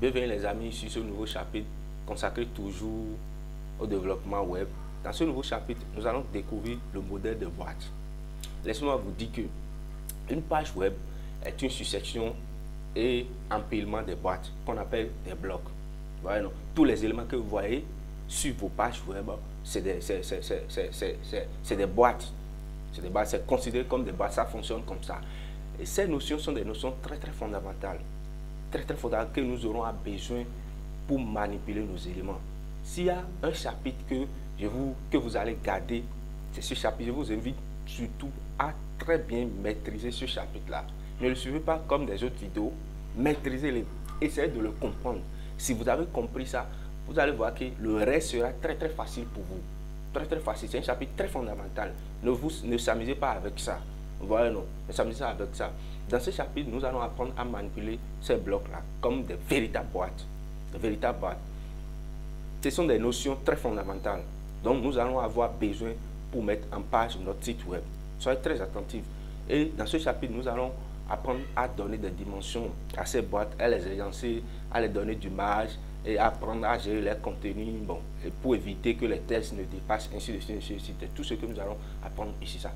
Bienvenue les amis sur ce nouveau chapitre consacré toujours au développement web. Dans ce nouveau chapitre, nous allons découvrir le modèle de boîte. Laissez-moi vous dire que une page web est une succession et empilement des boîtes qu'on appelle des blocs. Voilà, non? Tous les éléments que vous voyez sur vos pages web, c'est des boîtes. C'est considéré comme des boîtes, ça fonctionne comme ça. Et ces notions sont des notions très fondamentales. Très fondamentales que nous aurons besoin pour manipuler nos éléments. S'il y a un chapitre que vous allez garder, c'est ce chapitre. Je vous invite surtout à très bien maîtriser ce chapitre-là. Ne le suivez pas comme des autres vidéos. Maîtrisez-les. Essayez de le comprendre. Si vous avez compris ça, vous allez voir que le reste sera très facile pour vous. Très facile. C'est un chapitre très fondamental. Ne s'amusez pas avec ça. Voilà, non. Ne s'amusez pas avec ça. Dans ce chapitre, nous allons apprendre à manipuler ces blocs-là comme des véritables boîtes. Des véritables boîtes. Ce sont des notions très fondamentales. Donc, nous allons avoir besoin pour mettre en page notre site web. Soyez très attentifs. Et dans ce chapitre, nous allons apprendre à donner des dimensions à ces boîtes, à les agencer, à les donner du marge et apprendre à gérer les contenus, bon, et pour éviter que les tests ne dépassent, ainsi de suite. C'est tout ce que nous allons apprendre ici. Ça.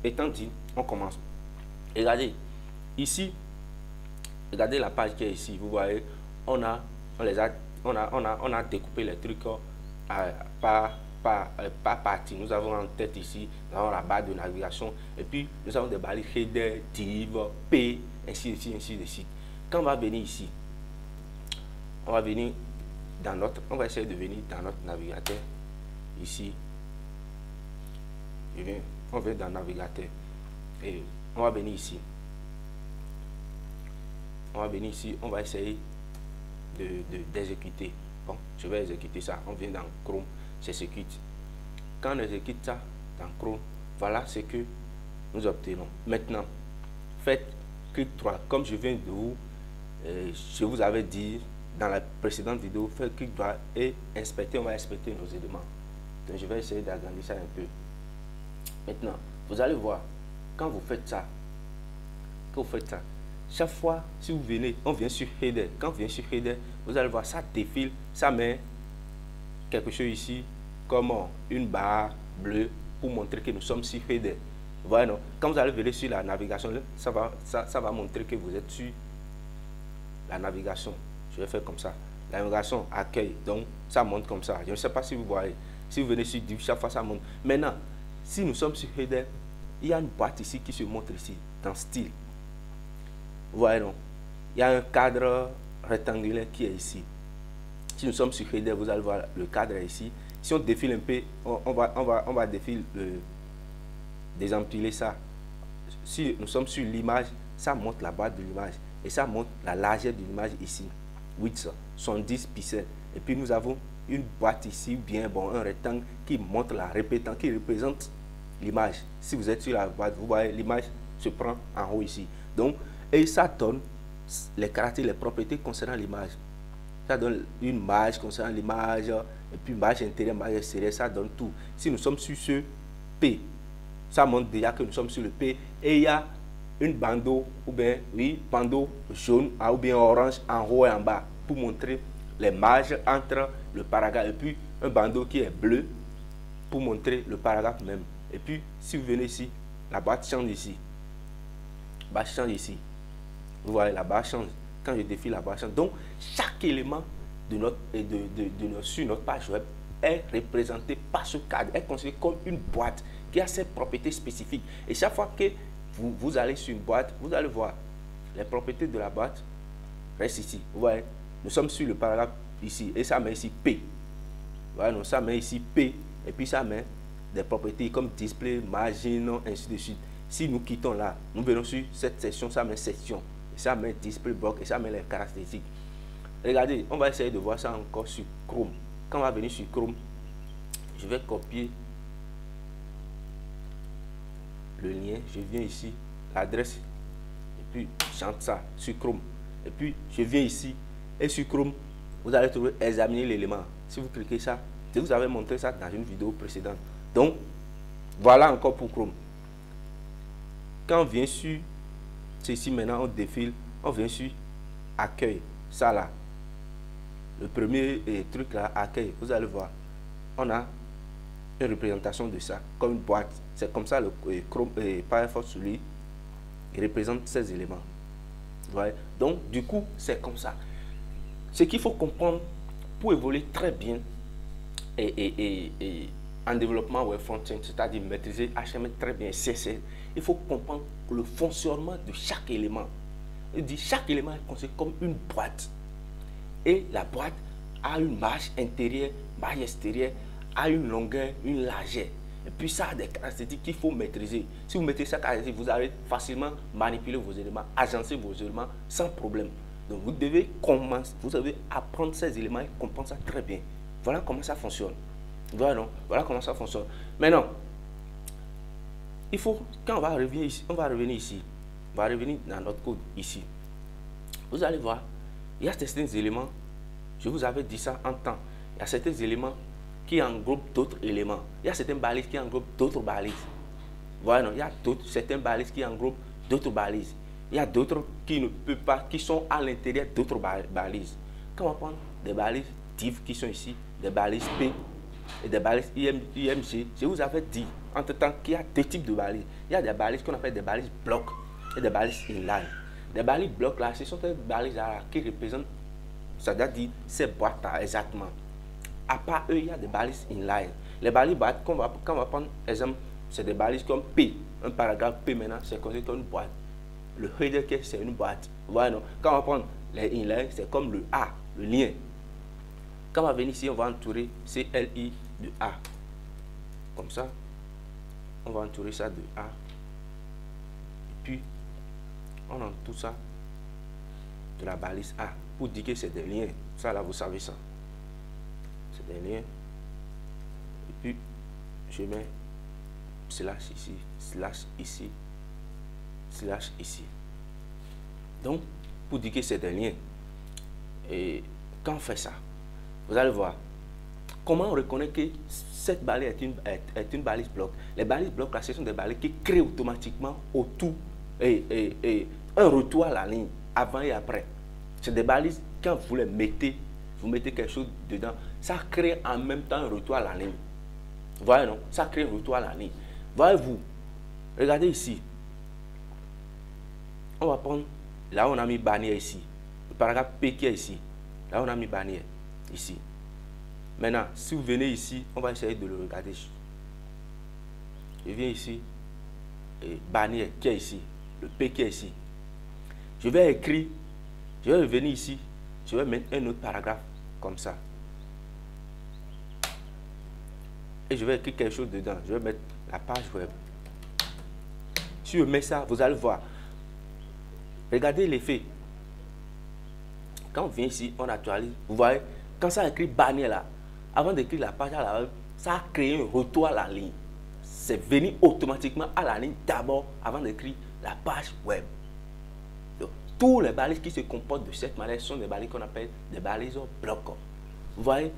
Étant dit, on commence. Regardez, ici, regardez la page qui est ici. Vous voyez, on a découpé les trucs par partie. Nous avons en tête ici, nous avons la barre de navigation et puis nous avons des balises header, div, p, ainsi de suite. Quand on va venir ici, on va essayer de venir dans notre navigateur ici. On vient dans le navigateur et on va venir ici. On va essayer d'exécuter. Bon, je vais exécuter ça. On vient dans Chrome, j'exécute. Quand on exécute ça dans Chrome, voilà ce que nous obtenons. Maintenant, faites clic droit. Comme je vous avais dit dans la précédente vidéo, faites clic droit et inspecter. On va inspecter nos éléments. Donc, je vais essayer d'agrandir ça un peu. Maintenant, vous allez voir, quand vous faites ça, chaque fois, si vous venez, on vient sur Header. Quand on vient sur Header, vous allez voir, ça défile, ça met quelque chose ici, comme une barre bleue pour montrer que nous sommes sur Header. Voilà, non? Quand vous allez venir sur la navigation, ça va montrer que vous êtes sur la navigation. Je vais faire comme ça. La navigation accueille, donc ça monte comme ça. Je ne sais pas si vous voyez. Si vous venez sur Div, chaque fois ça monte. Maintenant, si nous sommes sur Header, il y a une boîte ici qui se montre ici, dans style. Vous voyez, non? Il y a un cadre rectangulaire qui est ici. Si nous sommes sur Header, vous allez voir le cadre est ici. Si on défile un peu, on va défiler, désempiler ça. Si nous sommes sur l'image, ça montre la boîte de l'image. Et ça montre la largeur de l'image ici. 70 pixels. Et puis nous avons une boîte ici, bien bon, un rectangle qui montre la répétante, qui représente l'image. Si vous êtes sur la boîte, vous voyez l'image se prend en haut ici. Donc, et ça donne les caractères, les propriétés concernant l'image. Ça donne une marge concernant l'image, et puis marge intérieure, marge extérieure, ça donne tout. Si nous sommes sur ce P, ça montre déjà que nous sommes sur le P, et il y a une bandeau, ou bien, oui, bandeau jaune, ou bien orange, en haut et en bas, pour montrer les marges entre le paragraphe, et puis un bandeau qui est bleu, pour montrer le paragraphe même. Et puis, si vous venez ici, la barre change ici. La barre change ici. Vous voyez, la barre change. Quand je défile, la barre change. Donc, chaque élément sur notre page web est représenté par ce cadre, est considéré comme une boîte qui a ses propriétés spécifiques. Et chaque fois que vous allez sur une boîte, vous allez voir les propriétés de la boîte restent ici. Vous voyez, nous sommes sur le paragraphe ici, et ça met ici P. Voilà, donc ça met ici P, et puis ça met des propriétés comme display, margin, ainsi de suite. Si nous quittons là, nous venons sur cette section, ça met section, et ça met display block, et ça met les caractéristiques. Regardez, on va essayer de voir ça encore sur Chrome. Quand on va venir sur Chrome, je vais copier le lien, je viens ici, l'adresse, et puis j'entre ça sur Chrome. Et puis je viens ici, et sur Chrome, vous allez trouver examiner l'élément. Si vous cliquez ça, je vous avais montré ça dans une vidéo précédente. Donc, voilà encore pour Chrome. Quand on vient sur ceci, maintenant on défile, on vient sur accueil, ça là. le premier truc là, accueil, vous allez voir, on a une représentation de ça, comme une boîte. C'est comme ça le Chrome Firefox, lui, il représente ces éléments. Vous voyez? Donc, du coup, c'est comme ça. Ce qu'il faut comprendre pour évoluer très bien et en développement web front-end, c'est-à-dire maîtriser HTML très bien, CSS, il faut comprendre le fonctionnement de chaque élément. Il dit chaque élément est considéré comme une boîte. Et la boîte a une marge intérieure, marge extérieure, a une longueur, une largeur. Et puis ça a des caractéristiques qu'il faut maîtriser. Si vous maîtrisez ça, vous allez facilement manipuler vos éléments, agencer vos éléments sans problème. Donc vous devez commencer, vous devez apprendre ces éléments et comprendre ça très bien. Voilà comment ça fonctionne. Voilà comment ça fonctionne. Maintenant, il faut, quand on va revenir ici, on va revenir dans notre code ici. Vous allez voir, il y a certains éléments, je vous avais dit ça en temps, il y a certains éléments qui englobent d'autres éléments. Il y a certaines balises qui englobent d'autres balises. Voilà, il y a certaines balises qui englobent d'autres balises. Il y a d'autres qui ne peuvent pas, qui sont à l'intérieur d'autres balises. Quand on va prendre des balises div qui sont ici, des balises P et des balises IMG, je vous avais dit entre-temps qu'il y a deux types de balises. Il y a des balises qu'on appelle des balises blocs et des balises inline. Les balises blocs là, ce sont des balises là qui représentent, ça veut dire ces boîtes là exactement. À part eux, il y a des balises inline. Les balises boîtes, quand on va prendre exemple, c'est des balises comme P. Un paragraphe P maintenant, c'est considéré comme une boîte. Le header c'est une boîte. Voilà, non? Quand on va prendre les inline, c'est comme le A, le lien. Quand on va venir ici, on va entourer CLI de A. Comme ça, on va entourer ça de A. Et puis, on entoure ça de la balise A pour dire que c'est des liens. Ça là, vous savez ça. C'est des liens. Et puis, je mets slash ici, slash ici, slash ici. Donc, pour dire que c'est des liens. Et quand on fait ça, vous allez voir comment on reconnaît que cette balise est une balise bloc. Les balises blocs, là, ce sont des balises qui créent automatiquement autour et un retour à la ligne avant et après. C'est des balises, quand vous les mettez, vous mettez quelque chose dedans, ça crée en même temps un retour à la ligne. Vous voyez, non? Ça crée un retour à la ligne. Voyez-vous, regardez ici. On va prendre, là on a mis bannière ici. Le paragraphe P qui est ici. Là on a mis bannière ici. Maintenant, si vous venez ici, on va essayer de le regarder. Je viens ici, et bannière qui est ici, le P qui est ici. Je vais écrire, je vais venir ici, je vais mettre un autre paragraphe comme ça. Et je vais écrire quelque chose dedans. Je vais mettre la page web. Si je mets ça, vous allez voir. Regardez l'effet. Quand on vient ici, on actualise. Vous voyez, quand ça écrit bannière là, avant d'écrire la page à la web, ça a créé un retour à la ligne. C'est venu automatiquement à la ligne d'abord avant d'écrire la page web. Donc, tous les balises qui se comportent de cette manière sont des balises qu'on appelle des balises blocs. Vous voyez,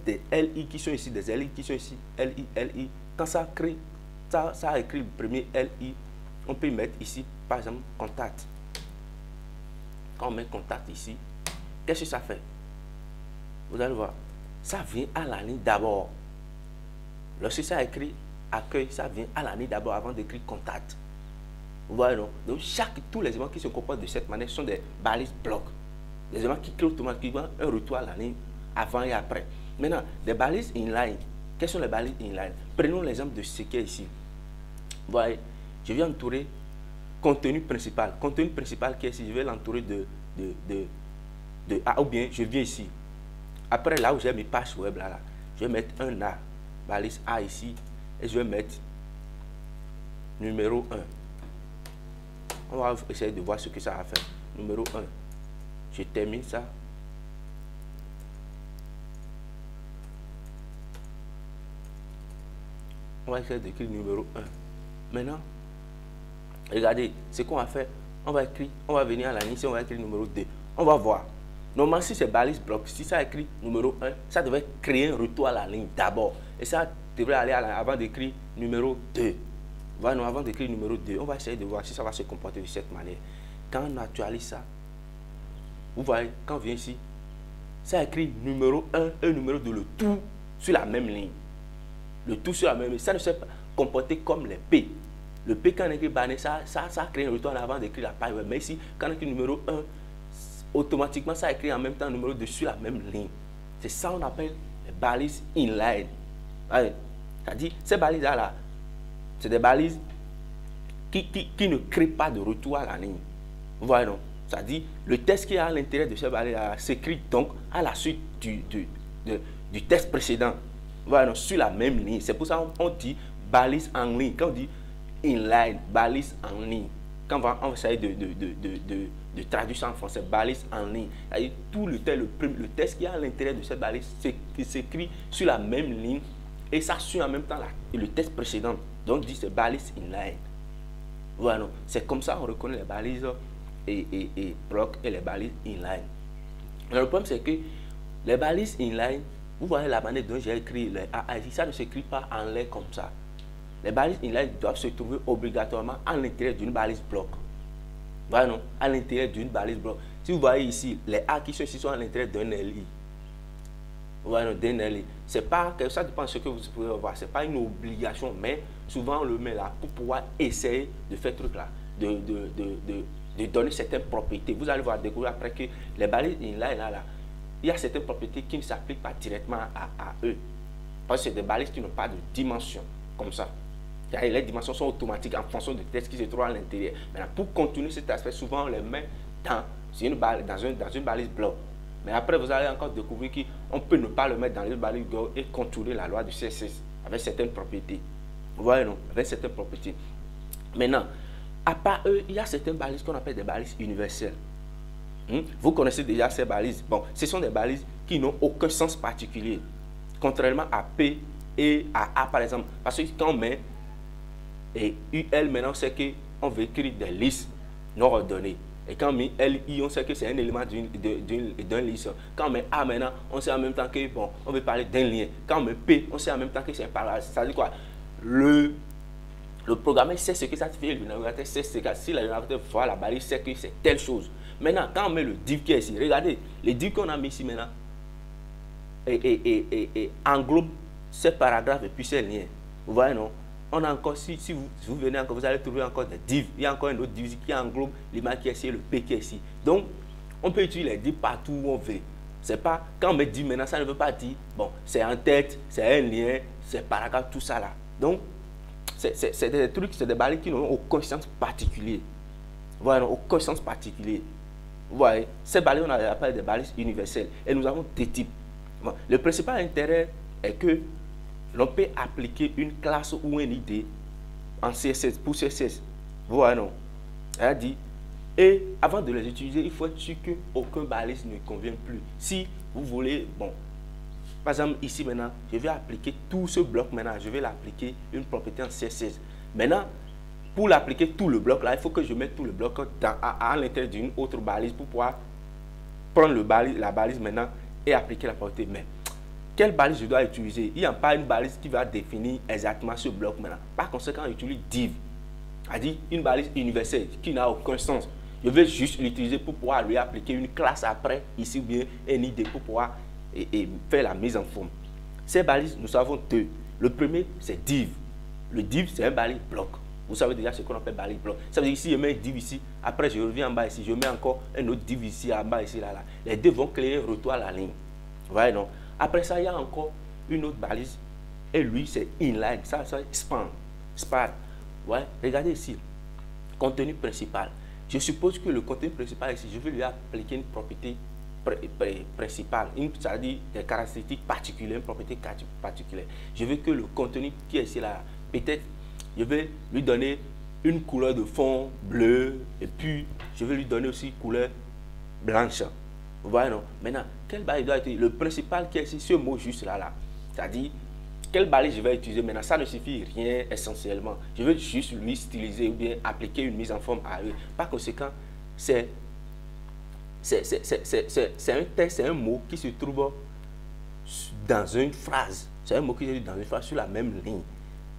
des LI qui sont ici, des LI qui sont ici, LI, LI. Quand ça crée, ça a écrit le premier LI, on peut mettre ici, par exemple, contact. Quand on met contact ici, qu'est-ce que ça fait? Vous allez voir, ça vient à la ligne d'abord. Lorsque ça écrit accueil, ça vient à la ligne d'abord avant d'écrire contact. Vous voyez, non? Donc, tous les éléments qui se comportent de cette manière sont des balises blocs. Des éléments qui créent automatiquement un retour à la ligne avant et après. Maintenant, des balises inline. Quelles sont les balises inline? Prenons l'exemple de ce qui est ici. Vous voyez, je viens entourer contenu principal. Contenu principal qui est ici, je vais l'entourer de A, ou bien je viens ici. Après, là où j'ai mes pages web, là, je vais mettre un A, balise A ici, et je vais mettre numéro 1. On va essayer de voir ce que ça va faire. Numéro 1. Je termine ça. On va essayer d'écrire numéro 1. Maintenant, regardez, ce qu'on va faire, on va écrire, on va venir à la ligne, on va écrire numéro 2. On va voir. Normalement, si c'est balise bloc, si ça écrit numéro 1, ça devrait créer un retour à la ligne d'abord. Et ça devrait aller avant d'écrire numéro 2. Voilà, avant d'écrire numéro 2, on va essayer de voir si ça va se comporter de cette manière. Quand on actualise ça, vous voyez, quand on vient ici, ça écrit numéro 1 et numéro 2, le tout sur la même ligne. Le tout sur la même ligne. Ça ne se comporter comme les P. Le P, quand on écrit banné, ça crée un retour en avant d'écrire la page web. Mais ici, quand on écrit numéro 1, automatiquement, ça écrit en même temps numéro 2 sur la même ligne. C'est ça qu'on appelle les balises inline. C'est-à-dire, ces balises-là, c'est des balises qui ne créent pas de retour à la ligne. Vous voyez, non? C'est-à-dire, le texte qui est à l'intérieur de ces balises-là s'écrit donc à la suite du texte précédent. Vous voyez, non? Sur la même ligne. C'est pour ça qu'on dit balise en ligne. Quand on dit inline, balise en ligne. Quand on va essayer de traduire ça en français, balise en ligne. Tout le texte qui est à l'intérieur de cette balise s'écrit sur la même ligne et ça suit en même temps le texte précédent. Donc, on dit c'est balise inline. Voilà, c'est comme ça qu'on reconnaît les balises et blocs et les balises inline. Le problème, c'est que les balises inline, vous voyez la manière dont j'ai écrit les AA, ça ne s'écrit pas en l'air comme ça. Les balises inline doivent se trouver obligatoirement à l'intérieur d'une balise bloc. Voilà, non? À l'intérieur d'une balise bloc. Si vous voyez ici, les A qui sont ici sont à l'intérieur d'un LI. Voilà, d'un LI. C'est pas que ça dépend de ce que vous pouvez voir. C'est pas une obligation, mais souvent on le met là pour pouvoir essayer de faire truc là, de donner certaines propriétés. Vous allez voir découvrir après que les balises inline là, il y a certaines propriétés qui ne s'appliquent pas directement à eux. Parce que c'est des balises qui n'ont pas de dimension comme ça. Les dimensions sont automatiques en fonction du texte qui se trouve à l'intérieur. Maintenant, pour continuer cet aspect, souvent on les met dans une balise bloc. Mais après, vous allez encore découvrir qu'on peut ne pas le mettre dans une balise bloc et contourner la loi du CSS avec certaines propriétés. Vous voyez, non? Avec certaines propriétés. Maintenant, à part eux, il y a certaines balises qu'on appelle des balises universelles. Vous connaissez déjà ces balises. Bon, ce sont des balises qui n'ont aucun sens particulier. Contrairement à P et à A, par exemple. Parce que quand on met et UL, maintenant, on sait qu'on veut écrire des listes non ordonnées. Et quand on met LI, on sait que c'est un élément d'un liste. Quand on met A maintenant, on sait en même temps que, bon, on veut parler d'un lien. Quand on met P, on sait en même temps que c'est un paragraphe. Ça veut dire quoi? Le programmeur sait ce que ça fait, le navigateur sait ce que si le navigateur voit la balise, sait que c'est telle chose. Maintenant, quand on met le div qui est ici, regardez, les divs qu'on a mis ici maintenant, et englobe ces paragraphes et puis ces liens. Vous voyez, non? On a encore, si vous venez encore, vous allez trouver encore des divs. Il y a encore une autre div qui englobe l'image qui est ici et le P qui est ici. Donc, on peut utiliser les divs partout où on veut. C'est pas, quand on met div maintenant, ça ne veut pas dire, bon, c'est en tête, c'est un lien, c'est paragraphe, tout ça là. Donc, c'est des trucs, c'est des balises qui n'ont aucun sens particulier. Voilà, aucun sens particulier. Vous voyez, ces balises, on appelle des balises universelles. Et nous avons des types. Bon, le principal intérêt est que l'on peut appliquer une classe ou une idée en CSS, pour CSS. Vous voyez, non? Elle a dit, et avant de les utiliser, il faut être sûr qu'aucun balise ne convient plus. Si vous voulez, bon, par exemple, ici maintenant, je vais appliquer tout ce bloc maintenant, je vais l'appliquer une propriété en CSS. Maintenant, pour l'appliquer tout le bloc là, il faut que je mette tout le bloc à l'intérieur d'une autre balise pour pouvoir prendre la balise maintenant et appliquer la propriété. Mais quelle balise je dois utiliser? Il n'y a pas une balise qui va définir exactement ce bloc maintenant. Par conséquent, j'utilise div, c'est-à-dire une balise universelle qui n'a aucun sens. Je vais juste l'utiliser pour pouvoir lui appliquer une classe après, ici ou bien une idée pour pouvoir faire la mise en forme. Ces balises, nous savons deux. Le premier, c'est div. Le div, c'est un balise bloc. Vous savez déjà ce qu'on appelle balise bloc. Ça veut dire que si je mets un div ici, après je reviens en bas ici, je mets encore un autre div ici, en bas ici, là. Les deux vont créer un retour à la ligne. Vous voyez, non? Après ça, il y a encore une autre balise. Et lui, c'est inline. Ça span. Ouais. Regardez ici. Contenu principal. Je suppose que le contenu principal ici, je vais lui appliquer une propriété principale. C'est-à-dire des caractéristiques particulières, une propriété particulière. Je veux que le contenu qui est ici, là, peut-être, je vais lui donner une couleur de fond bleu. Et puis, je vais lui donner aussi une couleur blanche. Vous voyez, non? Maintenant, quelle balise doit être le principal qui est ici, ce mot juste là, c'est-à-dire, quelle balise je vais utiliser maintenant? Ça ne suffit rien essentiellement. Je veux juste lui styliser ou bien appliquer une mise en forme à eux. Par conséquent, c'est un texte, c'est un mot qui se trouve dans une phrase. C'est un mot qui se trouve dans une phrase sur la même ligne.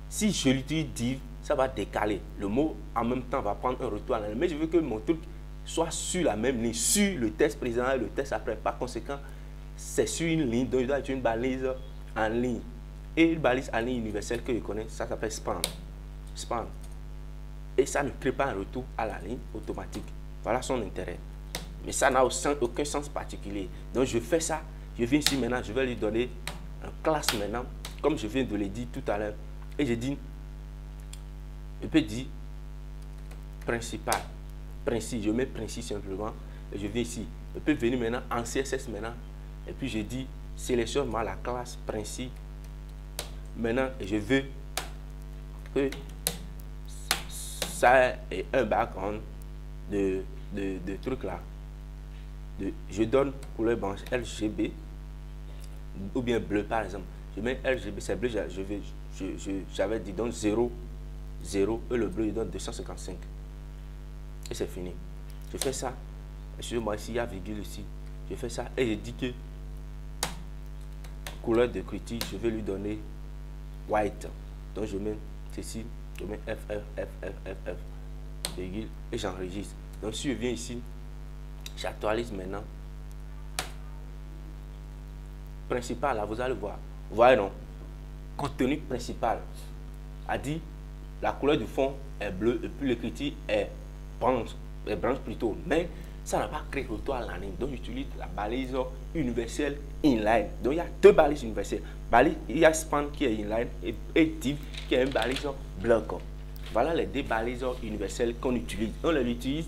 Si je l'utilise div, ça va décaler. Le mot en même temps va prendre un retour à la ligne. Mais je veux que mon truc soit sur la même ligne, sur le texte présent et le texte après. Par conséquent, c'est sur une ligne, donc je dois utiliser une balise en ligne. Et une balise en ligne universelle que je connais, ça s'appelle span. Span. Et ça ne crée pas un retour à la ligne automatique. Voilà son intérêt. Mais ça n'a aucun sens particulier. Donc je fais ça. Je viens ici maintenant, je vais lui donner un classe maintenant, comme je viens de le dire tout à l'heure. Et je dis, je peux dire principal. Principe, je mets principe simplement. Et je viens ici. Je peux venir maintenant en CSS maintenant. Et puis je dis, sélectionne-moi la classe principe. Maintenant, je veux que ça ait un background de trucs là. Je donne couleur blanche RGB ou bien bleu par exemple. Je mets RGB, c'est bleu, j'avais dit donc 0, 0 et le bleu je donne 255. Et c'est fini. Je fais ça. Excusez-moi, ici il y a virgule ici. Je fais ça et je dis que couleur de critique, je vais lui donner white. Donc je mets ceci, je mets F, virgule et j'enregistre. Donc si je viens ici, j'actualise maintenant. Principal, là, vous allez voir. Vous voyez, non? Contenu principal a dit la couleur du fond est bleue et puis l'écriture est blanche plutôt. Mais ça n'a pas créé retour à la ligne. Donc j'utilise la balise universelle inline. Donc il y a deux balises universelles. Il y a span qui est inline et div qui est une balise bloc. Voilà les deux balises universelles qu'on utilise. On les utilise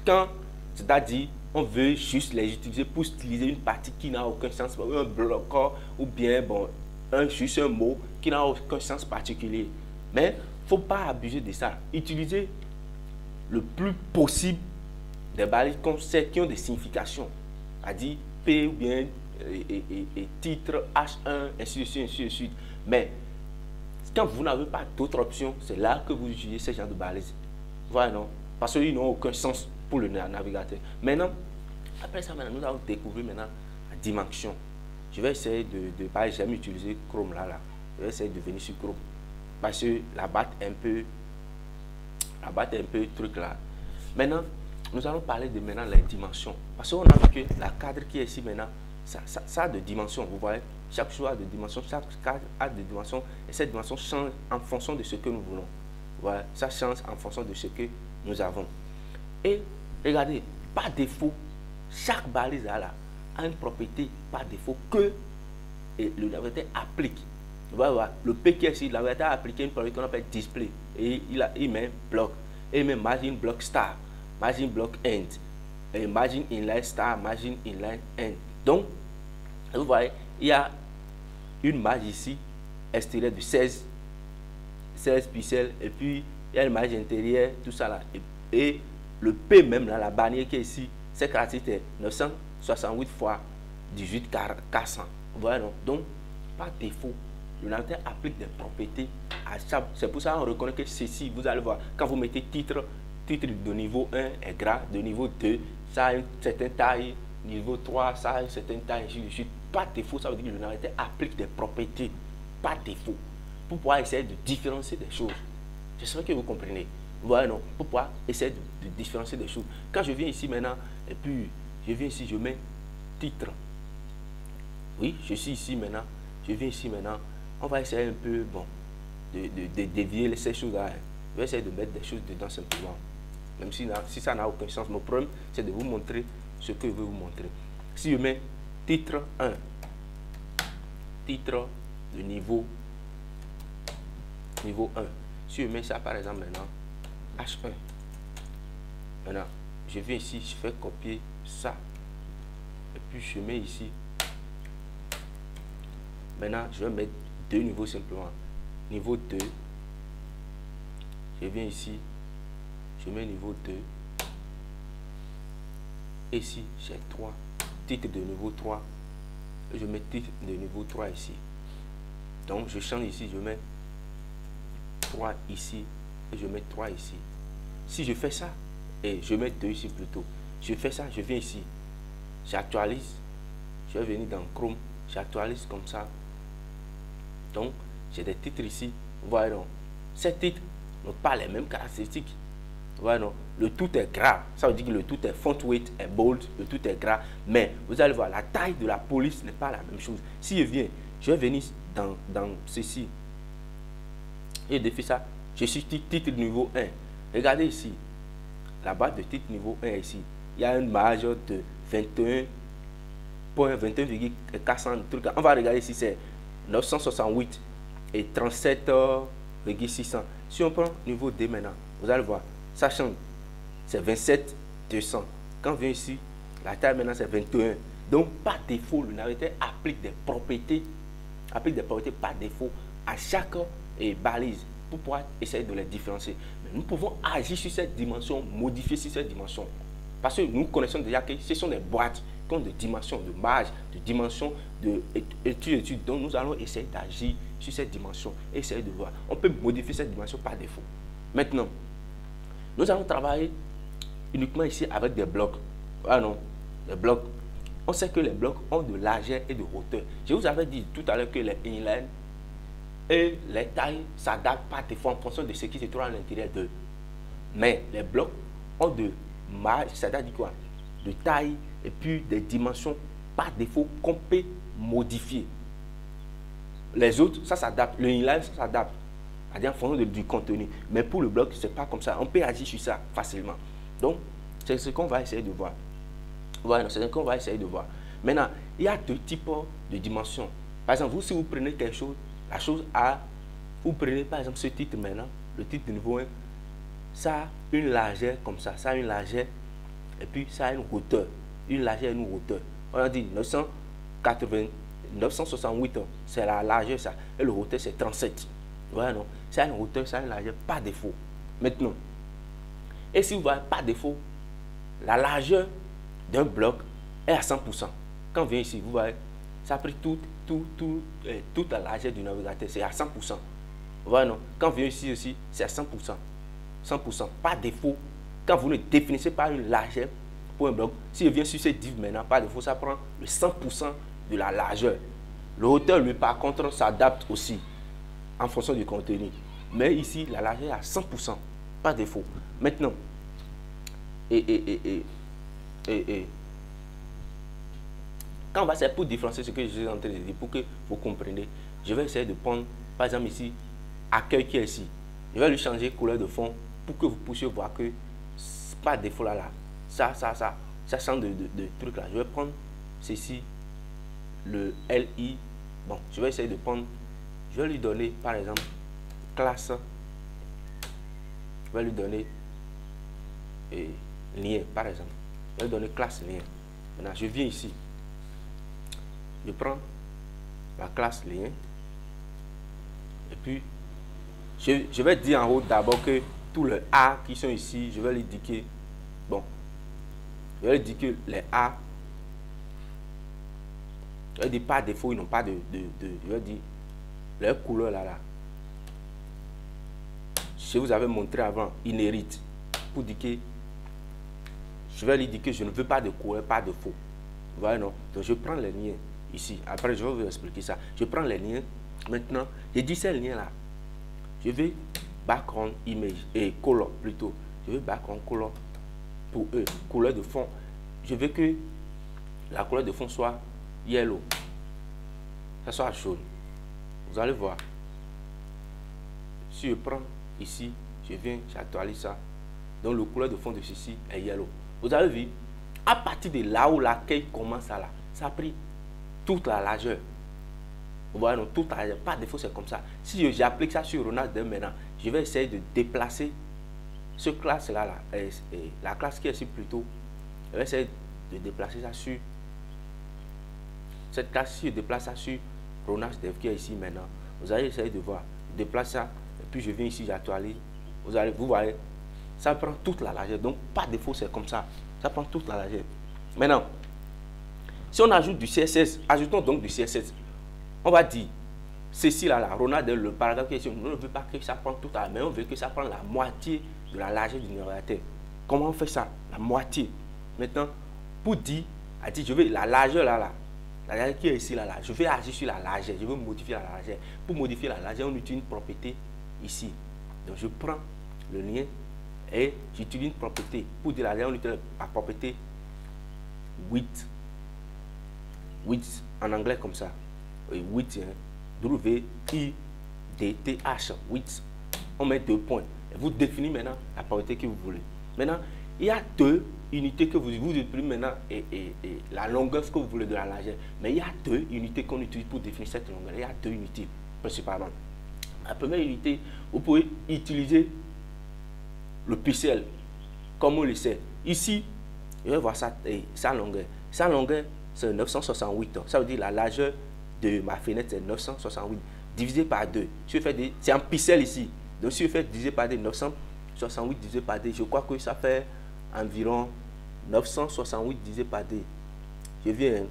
quand, c'est-à-dire, on veut juste les utiliser pour utiliser une partie qui n'a aucun sens, un bloc ou bien bon, juste un mot qui n'a aucun sens particulier. Mais il ne faut pas abuser de ça. Utilisez le plus possible des balises comme celles qui ont des significations, c'est-à-dire P ou bien et titre H1, ainsi de suite, ainsi de suite. Mais quand vous n'avez pas d'autres options, c'est là que vous utilisez ce genre de balises. Voilà, non? Parce qu'ils n'ont aucun sens pour le navigateur. Maintenant, après ça, nous allons découvrir maintenant la dimension. Je vais essayer par exemple, j'aime utiliser Chrome là. Je vais essayer de venir sur Chrome. Parce que la batte est un peu truc là. Maintenant, nous allons parler de maintenant les dimensions. Parce qu'on a vu que la cadre qui est ici maintenant, ça a de dimensions. Vous voyez, chaque chose a de dimensions, chaque cadre a de dimensions. Et cette dimension change en fonction de ce que nous voulons. Voilà, ça change en fonction de ce que nous avons. Et regardez, par défaut, chaque balise là a une propriété par défaut que le navigateur applique. Voilà, le P qui est ici, le navigateur a appliqué une propriété qu'on appelle display. Et il met bloc. Et il met margin block star, margin block end, et margin inline star, margin inline end. Donc, vous voyez, il y a une marge ici, extérieure de 16 pixels, et puis il y a une marge intérieure, tout ça là. Et le P même, là, la bannière qui est ici, c'est caractère 968 fois 18 400. Vous voyez, non? Donc, par défaut, le navigateur applique des propriétés à chaque. C'est pour ça qu'on reconnaît que ceci, vous allez voir, quand vous mettez titre de niveau 1 est gras, de niveau 2, ça a une certaine taille, niveau 3, ça a une certaine taille, ainsi de suite. Par défaut, ça veut dire que le navigateur applique des propriétés par défaut pour pouvoir essayer de différencier des choses. J'espère que vous comprenez. Vous voyez, non? Pour pouvoir essayer de différencier des choses. Quand je viens ici maintenant, et puis je viens ici, je mets titre. Oui, je suis ici maintenant. Je viens ici maintenant. On va essayer un peu, bon, de dévier ces choses-là. Je vais essayer de mettre des choses dedans simplement. Même si ça n'a aucun sens. Mon problème, c'est de vous montrer ce que je veux vous montrer. Si je mets titre 1, titre de niveau 1. Si je mets ça par exemple maintenant, H1. Maintenant, je viens ici, je fais copier ça. Et puis je mets ici. Maintenant, je vais mettre deux niveaux simplement. Niveau 2. Je viens ici. Je mets niveau 2. Et ici, j'ai 3. Titre de niveau 3. Et je mets titre de niveau 3 ici. Donc, je change ici. Je mets 3 ici. Et je mets 3 ici. Si je fais ça, et je mets 2 ici plutôt. Je fais ça, je viens ici. J'actualise. Je vais venir dans Chrome. J'actualise comme ça. Donc, j'ai des titres ici. Vous voyez, non? Ces titres n'ont pas les mêmes caractéristiques. Vous voyez, non? le tout est gras. Ça veut dire que le tout est font weight, est bold, le tout est gras. Mais vous allez voir, la taille de la police n'est pas la même chose. Si je viens, je vais venir dans ceci. Et défie ça, je suis titre niveau 1. Regardez ici, la barre de titre niveau 1 ici. Il y a une marge de 21,400 trucs. On va regarder si c'est 968 et 37,600. Si on prend niveau D maintenant, vous allez voir, ça change. C'est 27,200. Quand on vient ici, la taille maintenant c'est 21. Donc par défaut, le navigateur applique des propriétés par défaut à chaque balise pour pouvoir essayer de les différencier. Mais nous pouvons agir sur cette dimension, modifier sur cette dimension. Parce que nous connaissons déjà que ce sont des boîtes qui ont des dimensions de marge, de dimensions d'études. Donc nous allons essayer d'agir sur cette dimension et essayer de voir. On peut modifier cette dimension par défaut. Maintenant, nous allons travailler uniquement ici avec des blocs. Ah non, les blocs. On sait que les blocs ont de largeur et de hauteur. Je vous avais dit tout à l'heure que les inlines et les tailles s'adaptent par défaut en fonction de ce qui se trouve à l'intérieur d'eux. Mais les blocs ont de marge, c'est-à-dire quoi? De taille et puis des dimensions par défaut qu'on peut modifier. Les autres, ça s'adapte. Le inline, ça s'adapte. C'est-à-dire en fonction du contenu. Mais pour le bloc, c'est pas comme ça. On peut agir sur ça facilement. Donc, c'est ce qu'on va essayer de voir. Voilà, c'est ce qu'on va essayer de voir. Maintenant, il y a deux types de dimensions. Par exemple, vous, si vous prenez quelque chose, la chose A, vous prenez par exemple ce titre maintenant, le titre de niveau 1, ça a une largeur comme ça, ça a une largeur, et puis ça a une hauteur, une largeur et une hauteur. On a dit 968, c'est la largeur ça, et le hauteur c'est 37. Voilà, non, ça a une hauteur, ça a une largeur, pas défaut. Maintenant, et si vous voyez pas défaut, la largeur d'un bloc est à 100%. Quand on vient ici, vous voyez, ça a pris toute la largeur du navigateur, c'est à 100%. Voilà, non, quand on vient ici aussi, c'est à 100%. 100%, pas défaut. Quand vous ne définissez pas une largeur pour un bloc, si je viens sur cette div maintenant, par défaut, ça prend le 100% de la largeur. Le hauteur, lui, par contre, s'adapte aussi en fonction du contenu. Mais ici, la largeur est à 100%, pas défaut. Maintenant, quand on va essayer pour différencier ce que je suis en train de dire, pour que vous compreniez, je vais essayer de prendre, par exemple ici, accueil qui est ici. Je vais lui changer couleur de fond pour que vous puissiez voir que pas défaut là, ça change de truc là. Je vais prendre ceci, le LI. Bon, je vais essayer de prendre, je vais lui donner par exemple classe. Je vais lui donner lien par exemple. Je vais donner classe lien. Maintenant, je viens ici. Je prends la classe lien. Et puis, je vais dire en haut d'abord que tous les A qui sont ici, je vais lui dire que, bon, je vais lui dire que les A, je vais dire par défaut, ils n'ont pas je vais dire, leur couleur là. Je vous avais montré avant, inhérite, pour dire que, je vais lui dire que je ne veux pas de couleur, pas de faux. Vous voyez, non? Donc, je prends les liens ici. Après, je vais vous expliquer ça. Je prends les liens. Maintenant, j'ai dit ces liens-là. Je vais background image et color plutôt. Je veux background color pour eux. Couleur de fond. Je veux que la couleur de fond soit yellow. Ça soit jaune. Vous allez voir. Si je prends ici, je viens, j'actualise ça. Donc, le couleur de fond de ceci est yellow. Vous avez vu, à partir de là où l'accueil commence à là, ça a pris toute la largeur. Vous voyez, non, toute la largeur. Par défaut, c'est comme ça. Si j'applique ça sur Ronald dès maintenant, je vais essayer de déplacer ce classe-là, la classe qui est ici plutôt. Je vais essayer de déplacer ça sur cette classe-ci, je déplace ça sur Ronald Dev qui est ici maintenant. Vous allez essayer de voir. Je déplace ça, et puis je viens ici, j'actualise. Vous voyez, ça prend toute la largeur. Donc, par défaut, c'est comme ça. Ça prend toute la largeur. Maintenant, si on ajoute du CSS, ajoutons donc du CSS. On va dire, ceci là, Ronald, le paragraphe qui est ici, on ne veut pas que ça prenne toute la largeur, mais on veut que ça prenne la moitié de la largeur du navigateur. Comment on fait ça? La moitié. Maintenant, pour dire, je veux la largeur là, la largeur qui est ici là, je vais agir sur la largeur, je veux modifier la largeur. Pour modifier la largeur, on utilise une propriété ici. Donc, je prends le lien Et j'utilise une propriété pour dire la dernière unité, la propriété width. Width en anglais comme ça. Width, hein, W-I-D-T-H, width. On met 2 points. Et vous définissez maintenant la propriété que vous voulez. Maintenant, il y a 2 unités que vous utilisez maintenant et la longueur que vous voulez de la largeur. Mais il y a 2 unités qu'on utilise pour définir cette longueur. Il y a 2 unités principalement. La première unité, vous pouvez utiliser le pixel comme on le sait. Ici, je vais voir sa longueur. Sa longueur, c'est 968. Ça veut dire la largeur de ma fenêtre, c'est 968. Divisé par 2. C'est un pixel ici. Donc, si je fais diviser par 2, 968 divisé par 2, je crois que ça fait environ 968 divisé par 2. Je viens.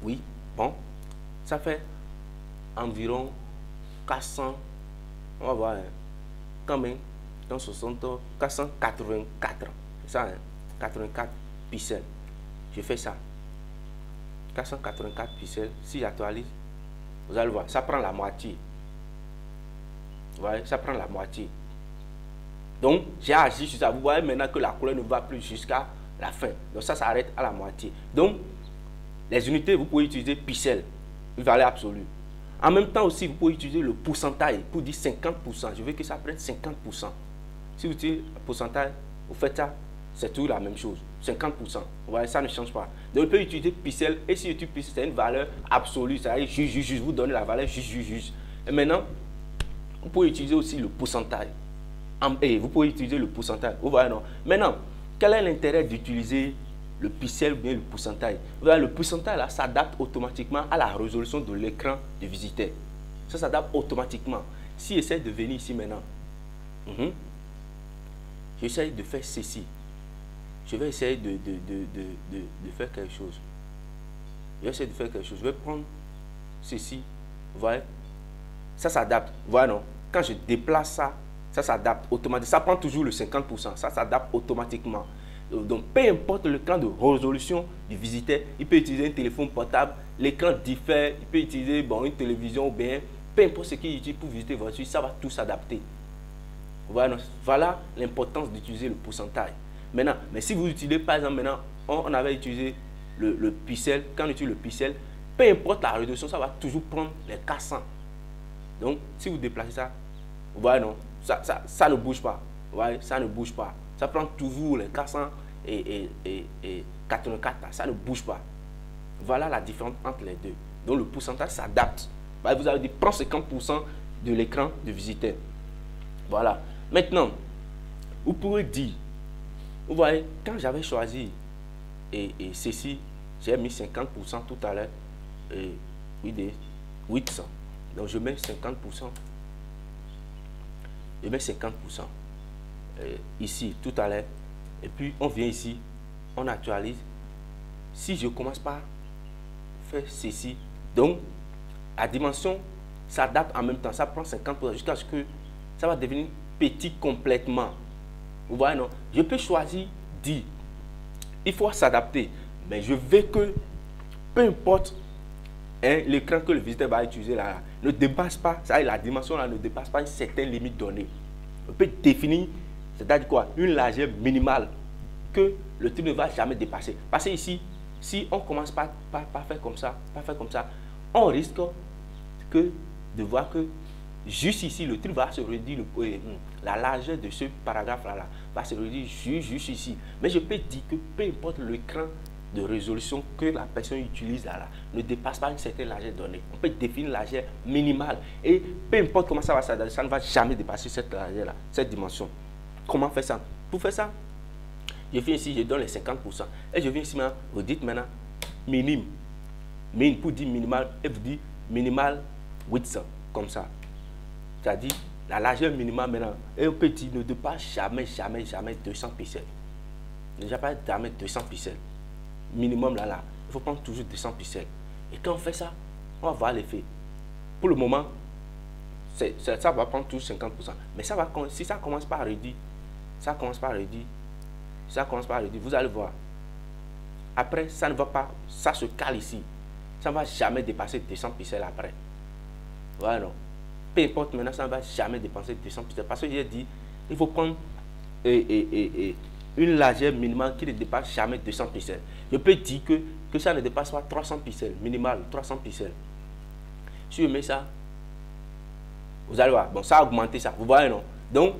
Oui, bon. Ça fait environ 400. On va voir. Quand même. Dans 60, 484. C'est ça, hein? 84 pixels. Je fais ça. 484 pixels. Si j'actualise, vous allez voir, ça prend la moitié. Vous voyez, ça prend la moitié. Donc, j'ai agi sur ça. Vous voyez maintenant que la couleur ne va plus jusqu'à la fin. Donc, ça s'arrête à la moitié. Donc, les unités, vous pouvez utiliser pixels, une valeur absolue. En même temps aussi, vous pouvez utiliser le pourcentage pour dire 50%. Je veux que ça prenne 50%. Si vous utilisez le pourcentage, vous faites ça, c'est toujours la même chose. 50%. Vous voyez, ça ne change pas. Donc, vous pouvez utiliser pixel. Et si utilise pixel, c'est une valeur absolue. Ça veut dire juste, vous donnez la valeur juste. Et maintenant, vous pouvez utiliser aussi le pourcentage. Et vous pouvez utiliser le pourcentage. Vous voyez, non? Maintenant, quel est l'intérêt d'utiliser le pixel ou bien le pourcentage? Vous voyez, le pourcentage là s'adapte automatiquement à la résolution de l'écran du visiteur. Ça s'adapte automatiquement. Si j'essaie de venir ici maintenant, j'essaie de faire ceci. Je vais essayer de faire quelque chose. Je vais essayer de faire quelque chose. Je vais prendre ceci. Vous voyez? Ça s'adapte. Vous voyez, non? Quand je déplace ça, ça s'adapte automatiquement. Ça prend toujours le 50%. Ça s'adapte automatiquement. Donc, peu importe le temps de résolution du visiteur, il peut utiliser un téléphone portable, l'écran diffère, il peut utiliser une télévision ou bien, peu importe ce qu'il utilise pour visiter votre suite, ça va tout s'adapter. Voilà l'importance d'utiliser le pourcentage. Maintenant, mais si vous utilisez, par exemple, maintenant, on avait utilisé le pixel, quand on utilise le pixel, peu importe la résolution, ça va toujours prendre les 400. Donc, si vous déplacez ça, vous voyez, non, ça ne bouge pas. Vous voyez, ça ne bouge pas. Ça prend toujours les 400 et 84, ça ne bouge pas. Voilà la différence entre les deux. Donc, le pourcentage s'adapte. Vous avez dit, prends 50% de l'écran du visiteur. Voilà. Maintenant, vous pourrez dire, vous voyez, quand j'avais choisi ceci, j'ai mis 50% tout à l'heure, oui, des 800. Donc, je mets 50%. Je mets 50% ici, tout à l'heure. Et puis, on vient ici, on actualise. Si je commence par faire ceci, donc, la dimension s'adapte en même temps. Ça prend 50% jusqu'à ce que ça va devenir petit complètement. Vous voyez, non? Je peux choisir, dire, il faut s'adapter. Mais je veux que, peu importe l'écran que le visiteur va utiliser là, ne dépasse pas, ça, la dimension là ne dépasse pas une certaine limite donnée. On peut définir, c'est-à-dire quoi? Une largeur minimale que le truc ne va jamais dépasser. Parce que ici, si on commence par faire comme ça, on risque de voir que juste ici, le truc va se réduire, la largeur de ce paragraphe-là va se réduire juste ici. Mais je peux dire que peu importe l'écran de résolution que la personne utilise là, ne dépasse pas une certaine largeur donnée. On peut définir une largeur minimale. Et peu importe comment ça va s'adapter, ça ne va jamais dépasser cette largeur-là, cette dimension. Comment faire ça? Pour faire ça, je viens ici, je donne les 50%. Et je viens ici maintenant, vous dites maintenant minime. Pour dire minimal, et vous dites minimal 800, comme ça. C'est-à-dire la largeur minimale maintenant, et on peut dire ne dépasse jamais 200 pixels. Ne dépasse jamais 200 pixels. Minimum là, il faut prendre toujours 200 pixels. Et quand on fait ça, on va voir l'effet. Pour le moment, ça va prendre toujours 50%. Mais ça va, si ça commence par réduire, vous allez voir. Après, ça ne va pas, ça se cale ici. Ça ne va jamais dépasser 200 pixels après. Voilà, non. Peu importe maintenant, ça ne va jamais dépasser 200 pixels. Parce que j'ai dit, il faut prendre une largeur minimale qui ne dépasse jamais 200 pixels. Je peux dire que ça ne dépasse pas 300 pixels, minimal 300 pixels. Si je mets ça, vous allez voir, bon, ça a augmenté ça, vous voyez non? Donc,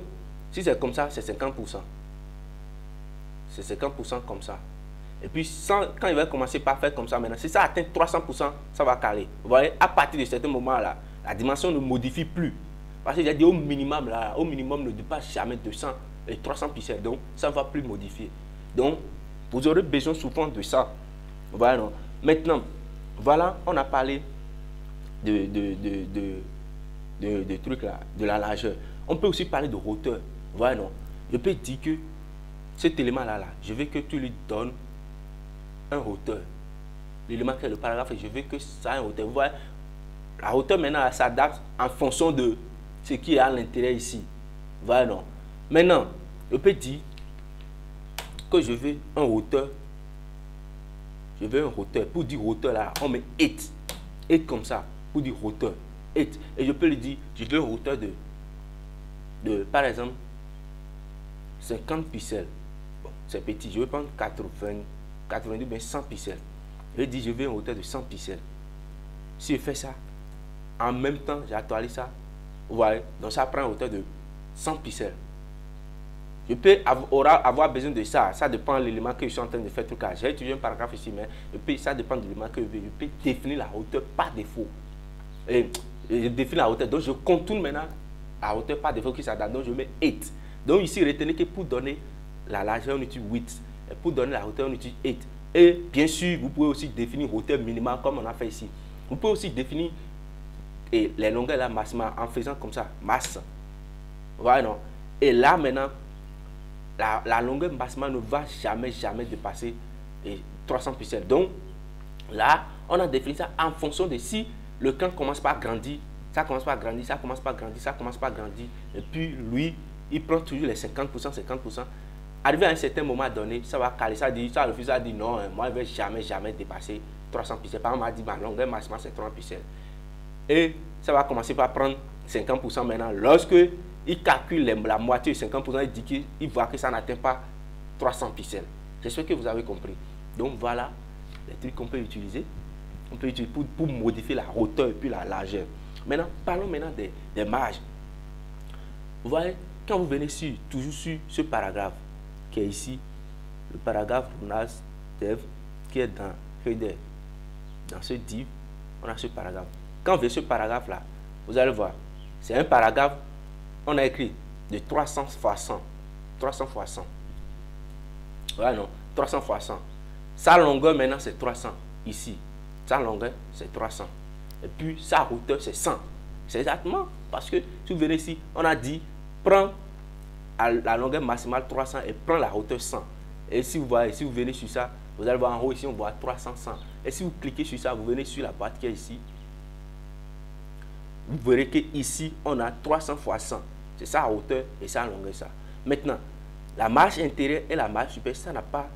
si c'est comme ça, c'est 50%. C'est 50% comme ça. Et puis, quand il va commencer par faire comme ça maintenant, si ça atteint 300%, ça va caler. Vous voyez, à partir de ce moment-là, la dimension ne modifie plus. Parce qu'il y a dit au minimum, là, au minimum ne dépasse jamais 200 et 300 pixels. Donc, ça ne va plus modifier. Donc, vous aurez besoin souvent de ça. Vous voyez, non? Maintenant, voilà, on a parlé de trucs là, de la largeur. On peut aussi parler de hauteur. Vous voyez, non? Je peux dire que cet élément-là, je veux que tu lui donnes un hauteur. L'élément qui est le paragraphe, je veux que ça ait une hauteur. Vous voyez, la hauteur maintenant, elle s'adapte en fonction de ce qui est à l'intérieur ici. Vous voyez, non? Maintenant, je peux dire que je veux un hauteur. Je veux un hauteur. Pour dire hauteur, là, on met 8. 8 comme ça. Pour dire hauteur. 8. Et je peux lui dire, je veux une hauteur de par exemple, 50 pixels. Bon, c'est petit. Je vais prendre 92, mais 100 pixels. Je dis, je veux une hauteur de 100 pixels. Si je fais ça, en même temps, j'actualise ça. Vous voyez, donc ça prend une hauteur de 100 pixels. Je peux avoir besoin de ça. Ça dépend de l'élément que je suis en train de faire. J'ai étudié un paragraphe ici, mais ça dépend de l'élément que je veux. Je peux définir la hauteur par défaut. Et je définis la hauteur. Donc, je contourne maintenant la hauteur par défaut qui s'adapte. Donc, je mets 8. Donc, ici, retenez que pour donner la largeur, on utilise 8. Et pour donner la hauteur, on utilise 8. Et bien sûr, vous pouvez aussi définir hauteur minimale comme on a fait ici. Vous pouvez aussi définir les longueurs là, maximales en faisant comme ça, masse. Voilà, non? Et là, maintenant, la longueur maximale ne va jamais dépasser 300 pixels. Donc, là, on a défini ça en fonction de si le camp commence par grandir, ça commence par grandir, ça commence par grandir, ça commence par grandir. Et puis, lui, il prend toujours les 50%, 50%. Arrivé à un certain moment donné, ça va caler, ça refuse, ça dit non, moi, je ne vais jamais dépasser 300 pixels. Par exemple, on m'a dit, ma longueur maximale, c'est 300 pixels. Et ça va commencer par prendre 50% maintenant. Lorsque il calcule la moitié de 50%, il dit qu'il voit que ça n'atteint pas 300 pixels. J'espère que vous avez compris. Donc voilà les trucs qu'on peut utiliser. On peut utiliser pour modifier la hauteur et puis la largeur. Maintenant, parlons maintenant des marges. Vous voyez, quand vous venez toujours sur ce paragraphe qui est ici, le paragraphe RunAs Dev qui est dans Header, dans ce div, on a ce paragraphe. Quand vous voyez ce paragraphe-là, vous allez voir, c'est un paragraphe, on a écrit de 300 fois 100. 300 fois 100. Voilà, non, 300 fois 100. Sa longueur maintenant, c'est 300. Ici, sa longueur, c'est 300. Et puis, sa hauteur, c'est 100. C'est exactement parce que, si vous venez ici, on a dit, prends la longueur maximale 300 et prends la hauteur 100. Et si vous voyez, si vous venez sur ça, vous allez voir en haut ici, on voit 300, 100. Et si vous cliquez sur ça, vous venez sur la boîte qui est ici. Vous verrez qu'ici, on a 300 fois 100. C'est sa hauteur et sa longueur. Ça. Maintenant, la marge intérieure et la marge supérieure, ça n'a pas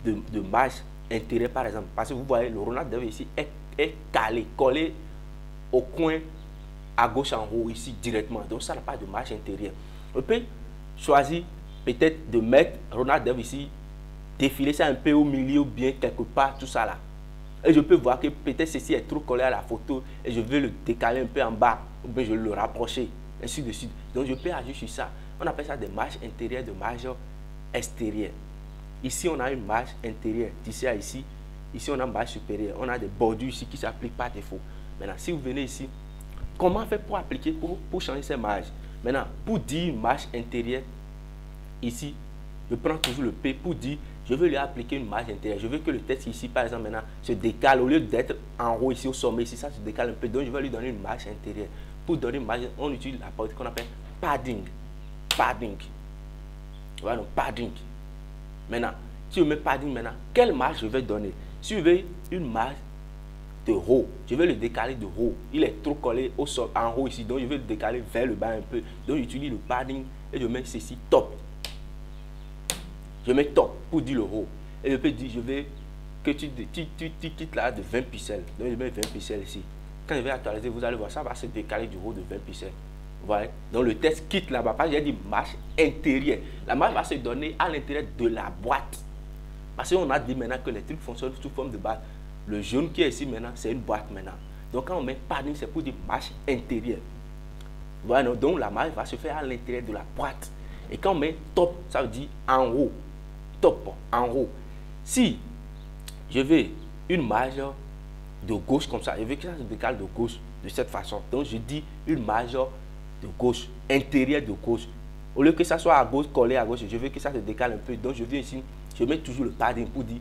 de marge intérieure, par exemple. Parce que vous voyez, le RunAs Dev ici est calé, collé au coin à gauche en haut, ici, directement. Donc, ça n'a pas de marge intérieure. On peut choisir peut-être de mettre RunAs Dev ici, défiler ça un peu au milieu ou bien quelque part, tout ça là. Et je peux voir que peut-être ceci est trop collé à la photo et je veux le décaler un peu en bas ou bien je veux le rapprocher, ainsi de suite. Donc je peux agir sur ça. On appelle ça des marges intérieures, de marges extérieures. Ici, on a une marge intérieure d'ici à ici. Ici, on a une marge supérieure. On a des bordures ici qui s'appliquent par défaut. Maintenant, si vous venez ici, comment faire pour appliquer, pour changer ces marges? Maintenant, pour dire une marge intérieure, ici, je prends toujours le P pour dire je veux lui appliquer une marge intérieure. Je veux que le texte ici, par exemple, maintenant, se décale. Au lieu d'être en haut ici, au sommet, ici, ça se décale un peu. Donc, je vais lui donner une marge intérieure. Pour donner une marge, on utilise la partie qu'on appelle padding. Padding. Voilà, padding. Maintenant, si je mets padding maintenant, quelle marge je vais donner? Si je veux une marge de haut, je vais le décaler de haut. Il est trop collé au sol, en haut ici. Donc, je vais le décaler vers le bas un peu. Donc, j'utilise le padding et je mets ceci top. Je mets top pour dire le haut. Et je peux dire, je veux que tu quittes là de 20 pixels. Donc je mets 20 pixels ici. Quand je vais actualiser, vous allez voir, ça va se décaler du haut de 20 pixels. Vous voyez? Donc le test quitte là-bas. J'ai dit marge intérieure. La marge va se donner à l'intérieur de la boîte. Parce qu'on a dit maintenant que les trucs fonctionnent sous forme de boîte. Le jaune qui est ici maintenant, c'est une boîte maintenant. Donc quand on met padding, c'est pour dire marge intérieure. Voilà, donc la marge va se faire à l'intérieur de la boîte. Et quand on met top, ça veut dire en haut. Top, en haut. Si je veux une marge de gauche comme ça, je veux que ça se décale de gauche de cette façon. Donc je dis une marge de gauche, intérieure de gauche. Au lieu que ça soit à gauche, collé à gauche, je veux que ça se décale un peu. Donc je viens ici, je mets toujours le padding pour dire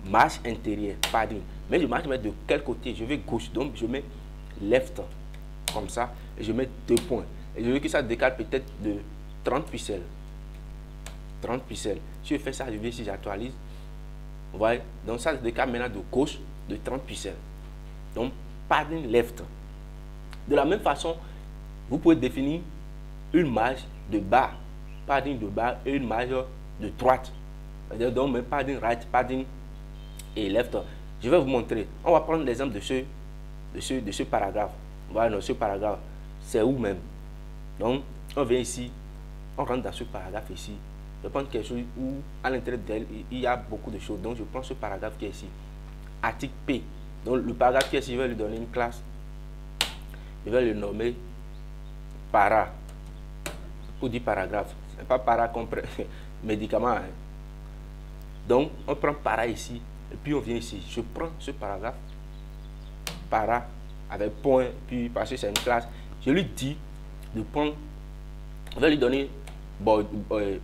marge intérieure, padding. Mais je marche de quel côté? Je vais gauche, donc je mets left comme ça et je mets 2 points. Et je veux que ça décale peut-être de 30 pixels. 30 pixels. Si je fais ça, je vais ici, j'actualise. Vous voyez? Donc ça se décale maintenant de gauche de 30 pixels. Donc padding left. De la même façon, vous pouvez définir une marge de bas, padding de bas et une marge de droite. Donc même padding right, padding et left. Je vais vous montrer. On va prendre l'exemple de ce paragraphe. Voilà, ce paragraphe, c'est où même. Donc, on vient ici, on rentre dans ce paragraphe ici. Je prends quelque chose où, à l'intérieur d'elle, il y a beaucoup de choses. Donc, je prends ce paragraphe qui est ici. Article P. Donc, le paragraphe qui est ici, je vais lui donner une classe. Je vais le nommer para. Pour dire paragraphe. Ce n'est pas para comme médicament. Hein. Donc, on prend para ici. Et puis, on vient ici. Je prends ce paragraphe. Para. Avec point. Puis, parce que c'est une classe. Je lui dis de prendre. Je vais lui donner border.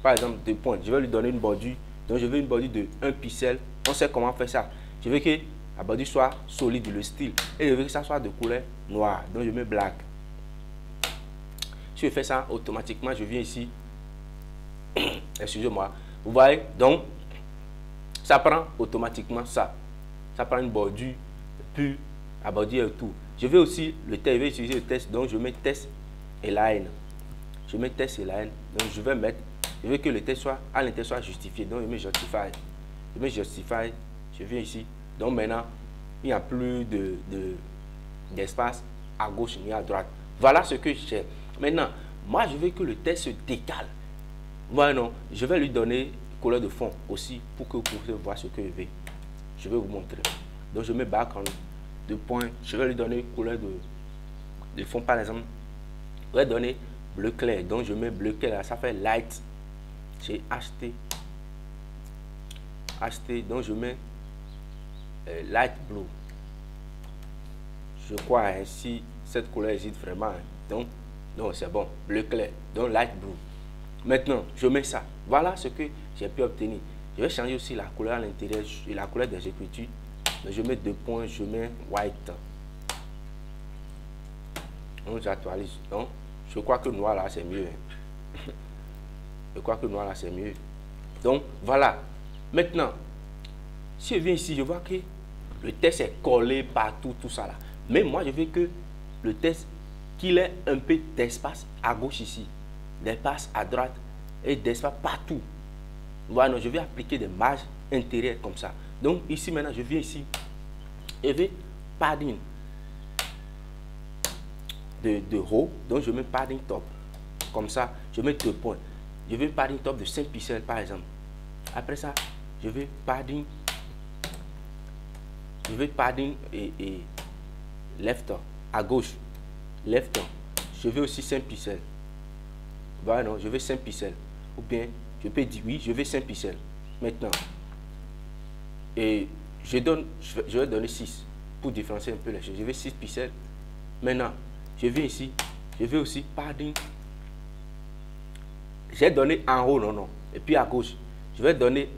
Par exemple, 2 points. Je vais lui donner une bordure. Donc, je veux une bordure de 1 pixel. On sait comment faire ça. Je veux que la bordure soit solide, le style. Et je veux que ça soit de couleur noire. Donc, je mets black. Si je fais ça automatiquement, je viens ici. Excusez-moi. Vous voyez, donc, ça prend automatiquement ça. Ça prend une bordure, puis la bordure et tout. Je vais aussi, je vais utiliser le test, donc je mets test et line. Je mets test et line. Donc, je veux que le test soit, à l'intérieur soit justifié. Donc, je mets justify. Je mets justify. Je viens ici. Donc, maintenant, il n'y a plus d'espace à gauche ni à droite. Voilà ce que j'ai. Maintenant, moi, je veux que le test se décale. Voilà, non. Je vais lui donner couleur de fond aussi pour que vous puissiez voir ce que je veux. Je vais vous montrer. Donc, je mets background de points. Je vais lui donner couleur de fond, par exemple. Je vais donner bleu clair. Donc, je mets bleu clair. Ça fait light. J'ai acheté. Donc, je mets light blue. Je crois ainsi, cette couleur existe vraiment. Hein. Donc, non, c'est bon. Bleu clair. Donc, light blue. Maintenant, je mets ça. Voilà ce que j'ai pu obtenir. Je vais changer aussi la couleur à l'intérieur et la couleur des écritures. Je mets 2 points, je mets white. Donc, j'actualise. Donc, je crois que noir là, c'est mieux. Je crois que noir là, c'est mieux. Donc, voilà. Maintenant, si je viens ici, je vois que le test est collé partout, tout ça là. Mais moi, je veux que le test, qu'il ait un peu d'espace à gauche ici, d'espace à droite et d'espace partout. Voilà, je vais appliquer des marges intérieures comme ça. Donc, ici, maintenant, je viens ici et je vais padding de haut. Donc, je mets padding top. Comme ça, je mets 2 points. Je vais padding top de 5 pixels, par exemple. Après ça, je vais padding. Je vais padding et left à gauche. Left. Je vais aussi 5 pixels. Voilà, non, je vais 5 pixels. Ou bien, je peux dire oui, je vais 5 pixels. Maintenant. Et je vais donner 6 pour différencier un peu les choses. Je vais 6 pixels. Maintenant, je viens ici. Je vais aussi padding. J'ai donné en haut, non. Et puis à gauche, je vais donner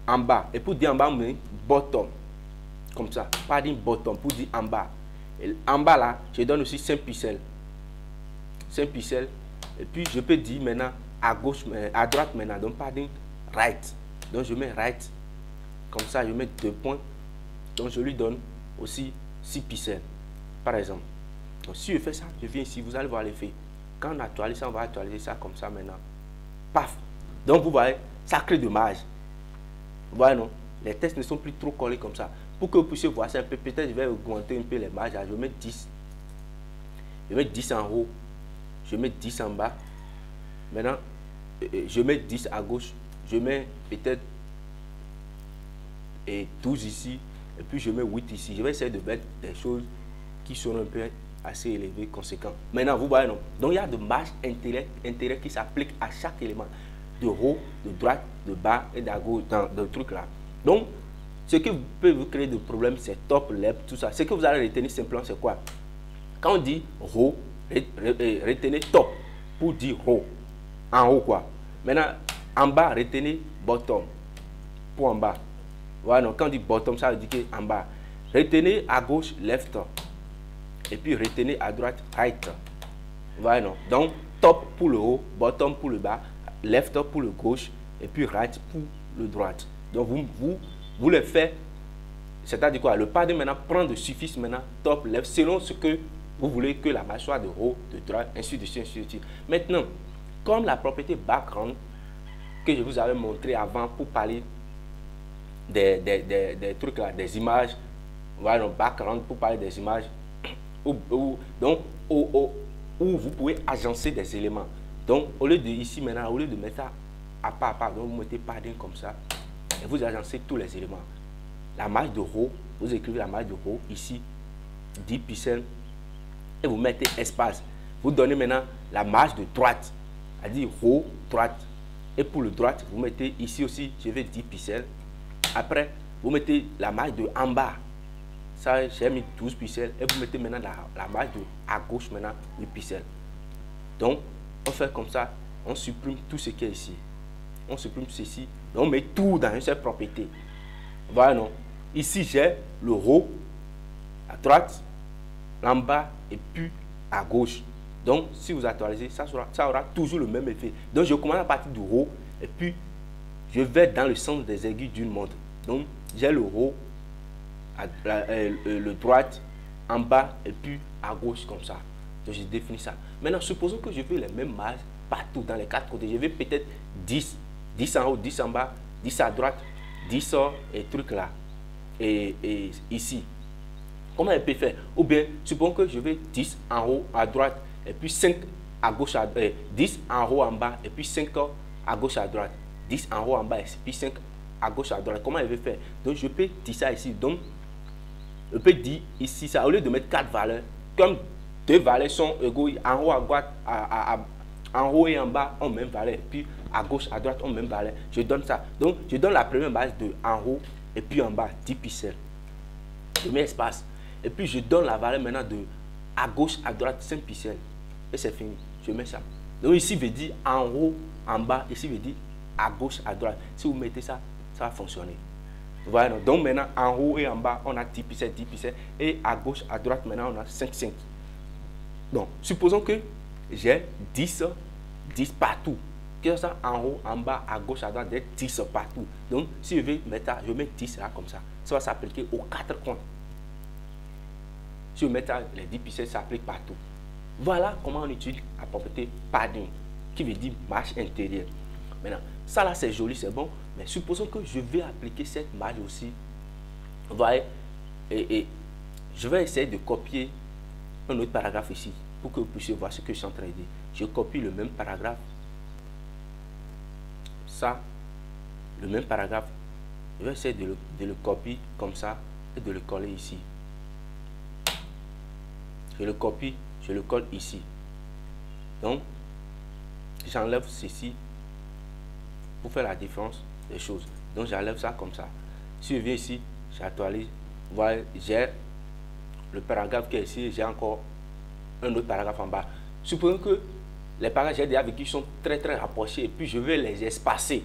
en bas. Et pour dire en bas, on met bottom. Comme ça. Padding bottom pour dire en bas. Et en bas là, je donne aussi 5 pixels. 5 pixels. Et puis je peux dire maintenant à gauche, à droite maintenant. Donc padding right. Donc je mets right. Comme ça, je mets 2 points. Donc je lui donne aussi 6 pixels. Par exemple. Donc si je fais ça, je viens ici, vous allez voir l'effet. Quand on actualise ça, on va actualiser ça comme ça maintenant. Paf. Donc vous voyez, ça crée de marge. Vous voyez non? Les tests ne sont plus trop collés comme ça. Pour que vous puissiez voir ça un peu, peut-être je vais augmenter un peu les marges. Je vais mettre 10. je mets 10 en haut, je mets 10 en bas. Maintenant, je mets 10 à gauche, je mets peut-être 12 ici, et puis je mets 8 ici. Je vais essayer de mettre des choses qui sont un peu assez élevées, conséquentes. Maintenant, vous voyez, non? Donc, il y a de marge intérêt qui s'applique à chaque élément, de haut, de droite, de bas et de gauche, dans le truc là. Donc, ce qui peut vous créer des problèmes, c'est top, left, tout ça. Ce que vous allez retenir simplement, c'est quoi? Quand on dit haut, retenez top pour dire haut. En haut, quoi. Maintenant, en bas, retenez bottom pour en bas. Voilà, donc quand on dit bottom, ça veut dire que en bas. Retenez à gauche, left. Et puis retenez à droite, right. Voilà, non. Donc, top pour le haut, bottom pour le bas, left pour le gauche, et puis right pour le droite. Donc, vous le faites, c'est-à-dire quoi? Le padding maintenant prend de suffixe maintenant, top, left, selon ce que vous voulez que la marche soit de haut, de droite, ainsi de suite, ainsi de suite. Maintenant, comme la propriété background que je vous avais montré avant pour parler des trucs là, des images, voilà, background pour parler des images, où vous pouvez agencer des éléments. Donc, au lieu de ici maintenant, au lieu de mettre ça à part, donc vous mettez padding comme ça, et vous agencez tous les éléments. La marge de haut, vous écrivez la marge de haut ici, 10 pixels, et vous mettez espace. Vous donnez maintenant la marge de droite, c'est-à-dire haut, droite. Et pour le droite, vous mettez ici aussi, je vais 10 pixels. Après, vous mettez la marge de en bas. Ça, j'ai mis 12 pixels. Et vous mettez maintenant la marge de à gauche, maintenant 8 pixels. Donc, on fait comme ça. On supprime tout ce qui est ici. On supprime ceci. Donc, on met tout dans une seule propriété. Voilà, non. Ici, j'ai le haut, à droite, en bas et puis à gauche. Donc, si vous actualisez, ça aura toujours le même effet. Donc, je commence à partir du haut et puis je vais dans le sens des aiguilles d'une montre. Donc, j'ai le haut, le droite, en bas et puis à gauche comme ça. Donc, je définis ça. Maintenant, supposons que je veux les mêmes marges partout dans les quatre côtés. Je vais peut-être 10 en haut, 10 en bas, 10 à droite, 10 et trucs là. Et ici. Comment elle peut faire? Ou bien, supposons que je vais 10 en haut à droite et puis 5 à gauche, 10 en haut en bas et puis 5 à gauche à droite. 10 en haut en bas et puis 5 à gauche à droite. Comment elle veut faire? Donc, je peux dire ça ici. Donc, je peux dire ici ça. Au lieu de mettre 4 valeurs, comme 2 valeurs sont égaux, en haut à droite, en haut et en bas ont même valeur. Et puis, à gauche, à droite ont même valeur. Je donne ça. Donc, je donne la première base de en haut et puis en bas, 10 pixels. Je mets espace. Et puis, je donne la valeur maintenant de à gauche, à droite, 5 pixels. Et c'est fini. Je mets ça. Donc, ici, veut dire en haut, en bas. Ici, veut dire à gauche, à droite. Si vous mettez ça, ça va fonctionner. Voilà. Donc, maintenant, en haut et en bas, on a 10 pixels, 10 pixels. Et à gauche, à droite, maintenant, on a 5, 5. Donc, supposons que j'ai 10 partout. Que ce soit en haut, en bas, à gauche, à droite, j'ai 10 partout. Donc, si je veux mettre ça, je mets 10 là comme ça. Ça va s'appliquer aux 4 coins. Si je mets ça, les 10 pixels s'appliquent partout. Voilà comment on utilise la propriété padding, qui veut dire marge intérieure. Maintenant, ça là c'est joli, c'est bon, mais supposons que je vais appliquer cette marge aussi. Vous voyez, et je vais essayer de copier un autre paragraphe ici, pour que vous puissiez voir ce que je suis en train de dire. Je copie le même paragraphe. Ça, le même paragraphe. Je vais essayer de le copier comme ça et de le coller ici. Je le copie, je le colle ici. Donc, j'enlève ceci pour faire la différence des choses. Donc, j'enlève ça comme ça. Si je viens ici, j'actualise. Voilà, j'ai le paragraphe qui est ici. J'ai encore un autre paragraphe en bas. Supposons que les paragraphes j'ai déjà vécu sont très très rapprochés et puis je vais les espacer.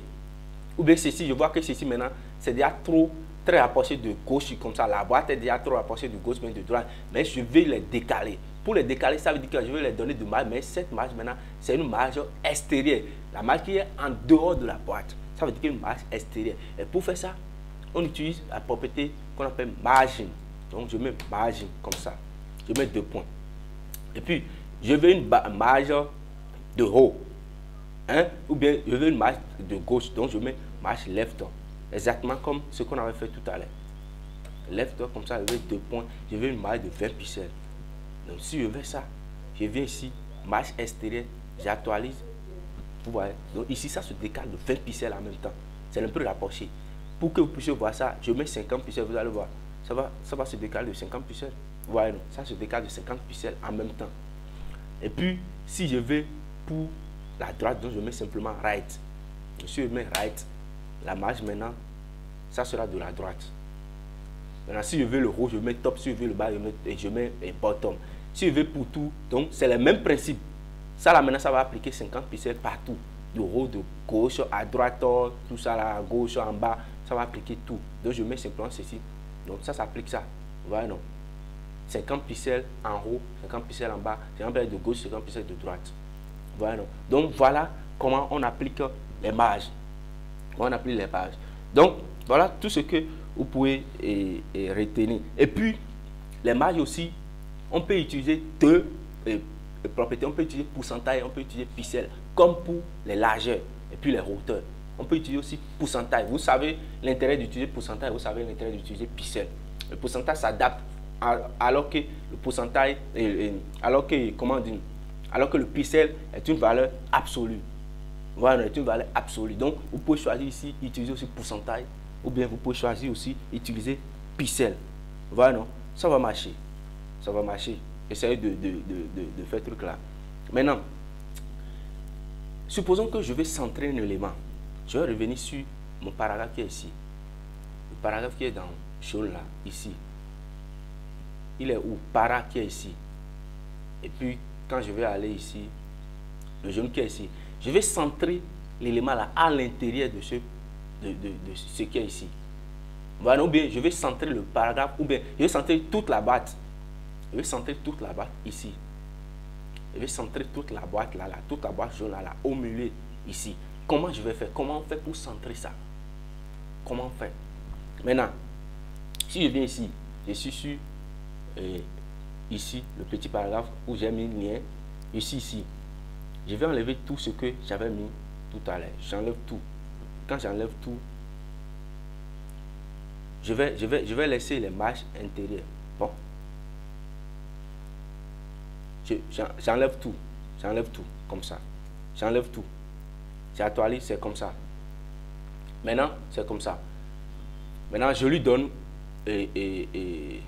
Ou bien ceci, je vois que ceci maintenant, c'est déjà trop très rapproché de gauche comme ça. La boîte est déjà trop rapprochée de gauche, mais de droite. Mais je vais les décaler. Pour les décaler, ça veut dire que je vais les donner de marge. Mais cette marge maintenant, c'est une marge extérieure. La marge qui est en dehors de la boîte. Ça veut dire qu'une marge extérieure. Et pour faire ça, on utilise la propriété qu'on appelle margin. Donc je mets margin comme ça. Je mets 2 points. Et puis, je veux une marge de haut. Hein? Ou bien je veux une marge de gauche. Donc je mets marge left. Exactement comme ce qu'on avait fait tout à l'heure. Left comme ça, je veux 2 points. Je veux une marge de 20 pixels. Donc si je veux ça, je viens ici, marge extérieure, j'actualise. Vous voyez, donc ici, ça se décale de 20 pixels en même temps. C'est un peu rapproché. Pour que vous puissiez voir ça, je mets 50 pixels, vous allez voir. Ça va se décaler de 50 pixels. Vous voyez, non? Ça se décale de 50 pixels en même temps. Et puis, si je vais pour la droite, donc je mets simplement right. Si je mets right, la marge maintenant, ça sera de la droite. Maintenant, si je veux le haut, je mets top. Si je veux le bas, je mets bottom. Si je veux pour tout, donc c'est le même principe. Ça là maintenant, ça va appliquer 50 pixels partout. De haut, de gauche, à droite, tout ça là, à gauche, en bas, ça va appliquer tout. Donc je mets simplement ceci. Donc ça s'applique ça. Vous voyez non? 50 pixels en haut, 50 pixels en bas, 50 pixels de gauche, 50 pixels de droite. Vous voyez non? Donc voilà comment on applique les marges. On applique les marges. Donc voilà tout ce que vous pouvez retenir. Et puis les marges aussi, on peut utiliser deux propriétés. On peut utiliser pourcentage, on peut utiliser pixels, comme pour les largeurs et puis les hauteurs. On peut utiliser aussi pourcentage. Vous savez l'intérêt d'utiliser pourcentage, vous savez l'intérêt d'utiliser pixels. Le pourcentage s'adapte alors que le pourcentage, alors que le pixel est une valeur absolue. Voilà, est une valeur absolue. Donc, vous pouvez choisir ici, utiliser aussi pourcentage, ou bien vous pouvez choisir aussi, utiliser pixel. Voilà, non? Ça va marcher. Ça va marcher. Essayez de faire ce truc là. Maintenant, supposons que je vais centrer un élément. Je vais revenir sur mon paragraphe qui est ici. Le paragraphe qui est dans jaune là, ici. Il est où? Para qui est ici. Et puis, quand je vais aller ici, le jaune qui est ici, je vais centrer l'élément là à l'intérieur de ce qui est ici. Voilà, ou bien je vais centrer le paragraphe, ou bien je vais centrer toute la boîte. Je vais centrer toute la boîte ici. Je vais centrer toute la boîte là, toute la boîte jaune là, au milieu ici. Comment je vais faire? Comment on fait pour centrer ça? Comment on fait? Maintenant, si je viens ici, je suis sur ici, le petit paragraphe où j'ai mis le lien, ici, je vais enlever tout ce que j'avais mis tout à l'heure. J'enlève tout. Quand j'enlève tout, je vais laisser les marges intérieures. Bon. J'enlève tout. J'enlève tout, comme ça. J'enlève tout. J'actualise, c'est comme ça. Maintenant, c'est comme ça. Maintenant, je lui donne je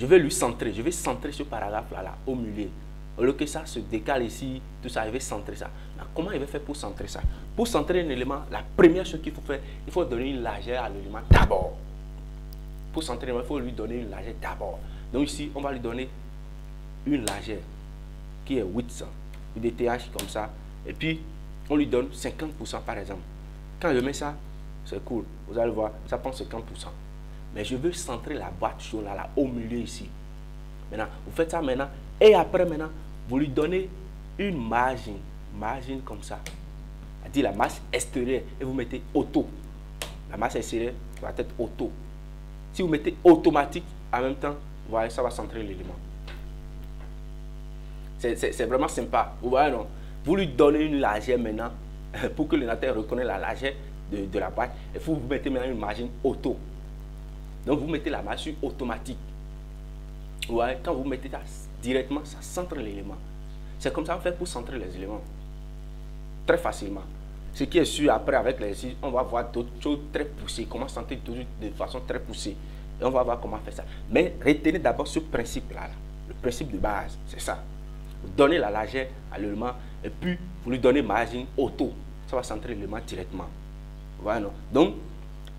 vais lui centrer. Je vais centrer ce paragraphe-là, au milieu. Au lieu que ça se décale ici, tout ça, je vais centrer ça. Mais comment il va faire pour centrer ça? Pour centrer un élément, la première chose qu'il faut faire, il faut donner une largeur à l'élément d'abord. Pour centrer l'élément, il faut lui donner une largeur d'abord. Donc ici, on va lui donner une largeur qui est 800, une DTH comme ça. Et puis, on lui donne 50% par exemple. Quand je mets ça, c'est cool. Vous allez voir, ça prend 50%. Mais je veux centrer la boîte jaune là, au milieu ici. Maintenant, vous faites ça maintenant. Et après, maintenant, vous lui donnez une margine. Margine comme ça. C'est-à-dire la marge extérieure. Et vous mettez auto. La marge extérieure va être auto. Si vous mettez automatique, en même temps, vous voyez, ça va centrer l'élément. C'est vraiment sympa. Vous voyez, non? Vous lui donnez une largeur maintenant pour que l'ordinateur reconnaisse la largeur de la boîte. Et vous mettez maintenant une margine auto. Donc, vous mettez la margine automatique. Vous voyez, quand vous mettez ça directement, ça centre l'élément. C'est comme ça qu'on fait pour centrer les éléments. Très facilement. Ce qui est sûr, après, avec l'exercice, on va voir d'autres choses très poussées. Comment centrer toujours de façon très poussée. Et on va voir comment faire ça. Mais retenez d'abord ce principe-là. Le principe de base, c'est ça. Vous donnez la largeur à l'élément et puis vous lui donnez margine auto. Ça va centrer l'élément directement. Voilà, non? Donc,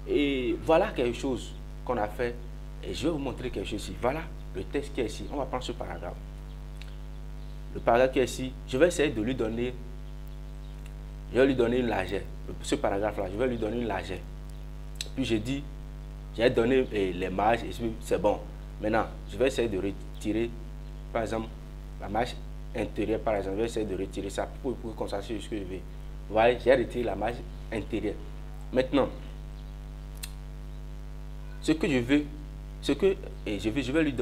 et voilà quelque chose qu'on a fait. Et je vais vous montrer quelque chose ici. Voilà le texte qui est ici. On va prendre ce paragraphe. Le paragraphe qui est ici, je vais essayer de lui donner, une largeur. Ce paragraphe-là, je vais lui donner une largeur. Puis j'ai dit, j'ai donné les marges et c'est bon. Maintenant, je vais essayer de retirer, par exemple, la marge intérieure, par exemple. Je vais essayer de retirer ça pour qu'on sache ce que je veux. Vous voyez, j'ai retiré la marge intérieure. Maintenant, ce que je veux, je vais lui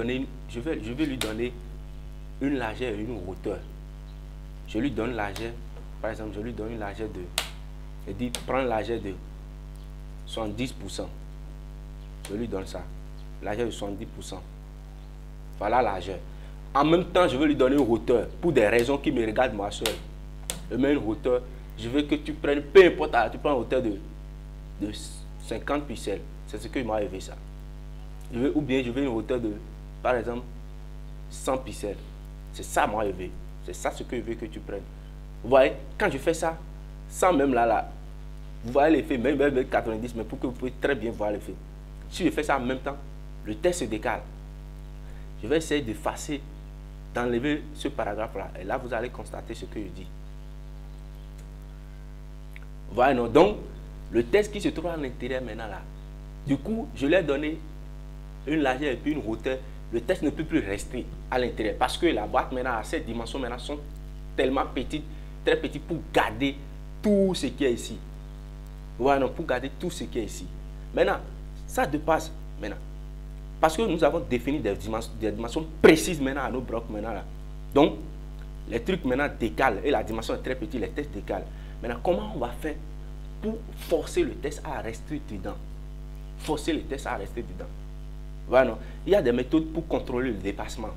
donner une largeur et une hauteur. Je lui donne largeur, par exemple, je lui donne une largeur de, je dis, prends une largeur de 70%. Je lui donne ça, largeur de 70%. Voilà la largeur. En même temps, je veux lui donner une hauteur pour des raisons qui me regardent moi seul. Je mets une hauteur. Je veux que tu prennes, peu importe, tu prends une hauteur de 50 pixels. C'est ce que m'a élevé ça. Ou bien je veux une hauteur de, par exemple, 100 pixels. C'est ça moi élevé. C'est ça ce que je veux que tu prennes. Vous voyez, quand je fais ça, sans même là, vous voyez l'effet, même 90, mais pour que vous puissiez très bien voir l'effet. Si je fais ça en même temps, le texte se décale. Je vais essayer d'effacer, d'enlever ce paragraphe-là. Et là, vous allez constater ce que je dis. Voilà, non? Donc, le texte qui se trouve à l'intérieur maintenant là, du coup, je lui ai donné une largeur et puis une hauteur. Le texte ne peut plus rester à l'intérieur parce que la boîte maintenant, à cette dimension maintenant, sont tellement petites, très petites pour garder tout ce qui est ici. Voilà, non, pour garder tout ce qui est ici. Maintenant, ça dépasse maintenant. Parce que nous avons défini des dimensions précises maintenant à nos blocs maintenant là. Donc, les trucs maintenant décalent et la dimension est très petite, les textes décalent. Maintenant, comment on va faire pour forcer le texte à rester dedans? Forcer le texte à rester dedans. Voilà, non? Il y a des méthodes pour contrôler le dépassement.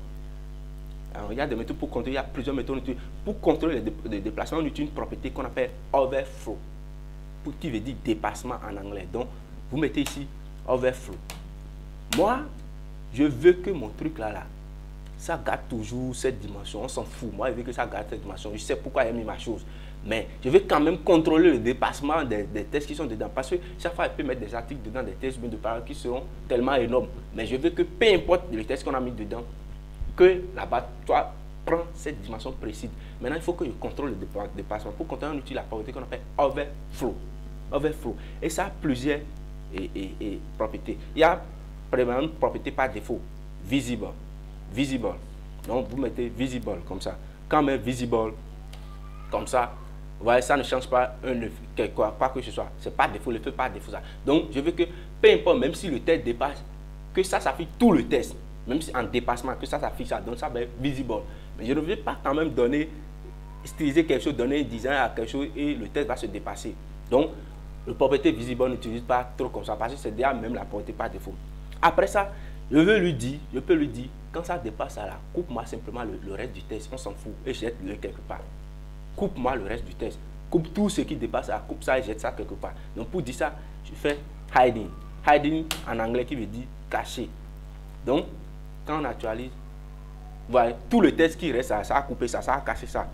Alors, il y a des méthodes pour contrôler, il y a plusieurs méthodes. Pour contrôler le déplacement, on utilise une propriété qu'on appelle overflow, qui veut dire dépassement en anglais. Donc, vous mettez ici overflow. Moi, je veux que mon truc là, ça garde toujours cette dimension. On s'en fout. Moi, je veux que ça garde cette dimension. Je sais pourquoi j'ai mis ma chose. Mais je veux quand même contrôler le dépassement des textes qui sont dedans. Parce que chaque fois, je peux mettre des articles dedans, des textes de parole qui seront tellement énormes. Mais je veux que peu importe le texte qu'on a mis dedans, que là-bas, toi, prends cette dimension précise. Maintenant, il faut que je contrôle le dépassement. Pour contrôler, on utilise la propriété qu'on appelle overflow. Overflow. Et ça a plusieurs propriétés. Il y a premièrement une propriété par défaut, visible. Visible. Donc, vous mettez visible comme ça. Quand on met visible comme ça, vous voyez, ça ne change pas pas que ce soit. C'est pas défaut, le fait pas défaut ça. Donc, je veux que, peu importe, même si le texte dépasse, que ça s'affiche tout le texte. Même si en dépassement, que ça s'affiche ça. Donc, ça va être visible. Mais je ne veux pas quand même styliser quelque chose, donner un design à quelque chose et le texte va se dépasser. Donc, la propriété visible, n'utilise pas trop comme ça parce que c'est déjà même la propriété par défaut. Après ça, je peux lui dire, quand ça dépasse ça là, coupe-moi simplement le reste du texte, on s'en fout, et jette-le quelque part. Coupe-moi le reste du texte. Coupe tout ce qui dépasse ça, coupe ça et jette ça quelque part. Donc pour dire ça, je fais hiding. Hiding en anglais qui veut dire cacher. Donc, quand on actualise, voilà, tout le texte qui reste, ça a coupé ça, ça a caché ça.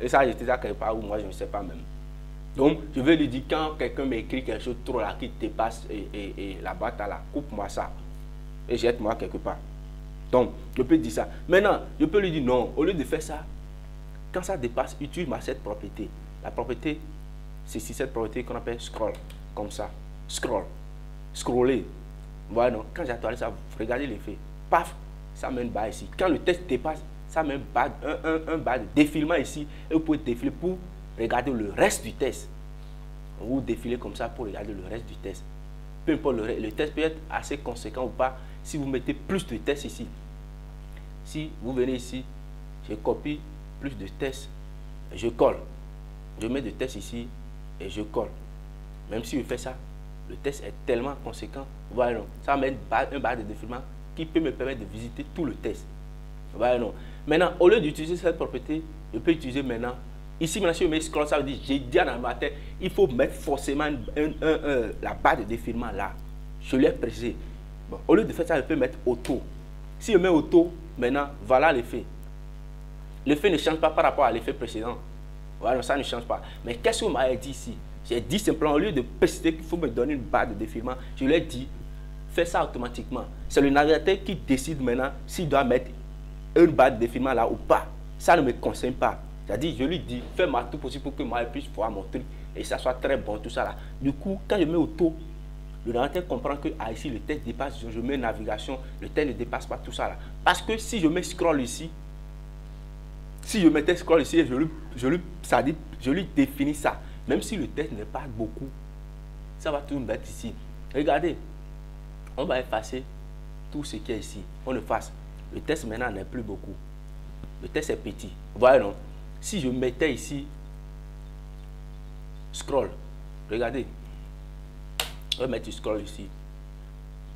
Et ça a jeté ça quelque part où moi je ne sais pas même. Donc, je vais lui dire, quand quelqu'un m'écrit quelque chose trop là, qui dépasse et la boîte là, coupe-moi ça. Et jette-moi quelque part. Donc, je peux dire ça. Maintenant, je peux lui dire non. Au lieu de faire ça, quand ça dépasse, utilise cette propriété. La propriété, c'est cette propriété qu'on appelle scroll. Comme ça. Scroll. Scroller. Voilà, donc, quand j'actualise ça, regardez l'effet. Paf, ça met une barre ici. Quand le texte dépasse, ça met un barre de défilement ici. Et vous pouvez défiler pour regarder le reste du texte. Vous défilez comme ça pour regarder le reste du texte. Peu importe le texte peut être assez conséquent ou pas si vous mettez plus de texte ici. Si vous venez ici, je copie plus de texte, je colle. Je mets de texte ici et je colle. Même si je fais ça, le texte est tellement conséquent. Voilà, ça met un barre de défilement qui peut me permettre de visiter tout le texte. Voilà, non. Maintenant, au lieu d'utiliser cette propriété, je peux utiliser maintenant. Ici, maintenant, si je mets scroll, ça veut dire j'ai dit dans ma tête, il faut mettre forcément la barre de défilement là. Je l'ai précisé. Bon, au lieu de faire ça, je peux mettre auto. Si je mets auto, maintenant, voilà l'effet. L'effet ne change pas par rapport à l'effet précédent. Voilà, ça ne change pas. Mais qu'est-ce que vous m'avez dit ici? J'ai dit simplement, au lieu de préciser qu'il faut me donner une barre de défilement, je lui ai dit, fais ça automatiquement. C'est le navigateur qui décide maintenant s'il doit mettre une barre de défilement là ou pas. Ça ne me concerne pas. C'est-à-dire, je lui dis, fais-moi tout possible pour que moi je puisse voir mon truc et ça soit très bon, tout ça là. Du coup, quand je mets auto, le navigateur comprend que ici le texte dépasse, je mets navigation, le texte ne dépasse pas tout ça là. Parce que si je mets scroll ici, si je mettais scroll ici, je lui définis ça. Même si le texte n'est pas beaucoup, ça va tout mettre ici. Regardez, on va effacer tout ce qui est ici. On efface. Le texte maintenant n'est plus beaucoup. Le texte est petit. Voilà, non? Si je mettais ici scroll, regardez, je vais mettre scroll ici.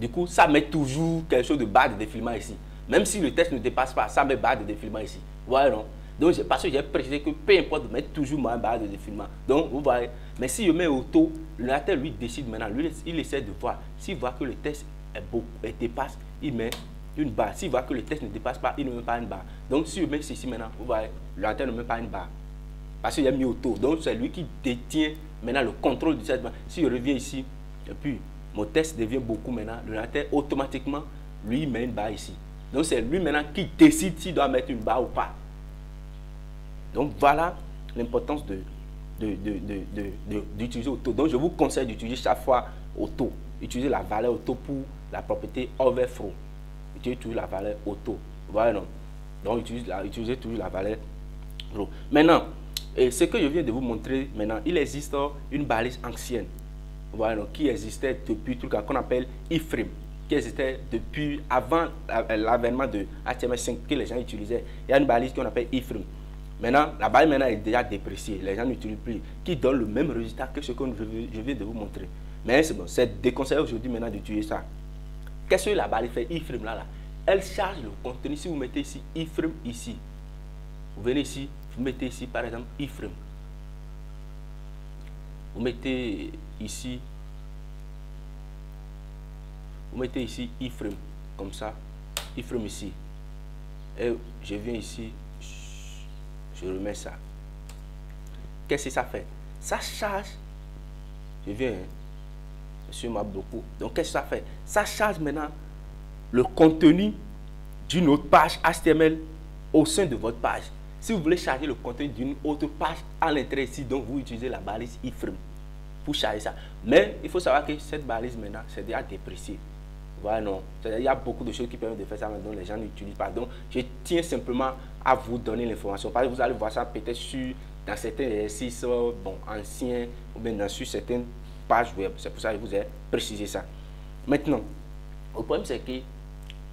Du coup, ça met toujours quelque chose de barre de défilement ici. Même si le test ne dépasse pas, ça met barre de défilement ici. Vous voyez, non? Donc, parce que j'ai précisé que peu importe de mettre toujours ma barre de défilement. Donc, vous voyez. Mais si je mets auto, l'ordinateur, lui, décide maintenant. Lui, il essaie de voir. S'il voit que le test dépasse, il met une barre. S'il voit que le test ne dépasse pas, il ne met pas une barre. Donc, si je mets ceci maintenant, vous voyez, l'ordinateur ne met pas une barre. Parce qu'il a mis auto. Donc, c'est lui qui détient maintenant le contrôle du test. Si je reviens ici, et puis mon test devient beaucoup maintenant, l'ordinateur automatiquement, lui, met une barre ici. Donc, c'est lui maintenant qui décide s'il doit mettre une barre ou pas. Donc, voilà l'importance d'utiliser auto. Donc, je vous conseille d'utiliser chaque fois auto. Utilisez la valeur auto pour la propriété overflow. Utilisez toujours la valeur auto. Voilà, non? Donc, utilisez toujours la valeur auto. Maintenant, ce que je viens de vous montrer maintenant, il existe une balise ancienne. Voilà, donc, qui existait depuis tout le temps, qu'on appelle iframe, qui existait depuis avant l'avènement de HTML5 que les gens utilisaient. Il y a une balise qu'on appelle iframe. Maintenant, la balise maintenant est déjà dépréciée, les gens n'utilisent plus, qui donne le même résultat que ce que je viens de vous montrer. Mais c'est bon, c'est déconseillé aujourd'hui maintenant d'utiliser ça. Qu'est-ce que la balise fait iframe là? Elle charge le contenu. Si vous mettez ici iframe ici, vous venez ici, vous mettez ici par exemple iframe. Vous mettez ici iframe comme ça, iframe ici. Et je viens ici. Je remets ça. Qu'est-ce que ça fait? Ça charge. Je viens. Monsieur m'a beaucoup. Donc, qu'est-ce que ça fait? Ça charge maintenant le contenu d'une autre page HTML au sein de votre page. Si vous voulez charger le contenu d'une autre page à l'intérieur ici, donc vous utilisez la balise iframe pour charger ça. Mais il faut savoir que cette balise maintenant, c'est déjà déprécié. Voilà, non. Il y a beaucoup de choses qui permettent de faire ça, mais dont les gens n'utilisent pas. Donc, je tiens simplement à vous donner l'information. Parce que vous allez voir ça peut-être dans certains exercices anciens ou bien sur certaines pages web. C'est pour ça que je vous ai précisé ça. Maintenant, le problème c'est que,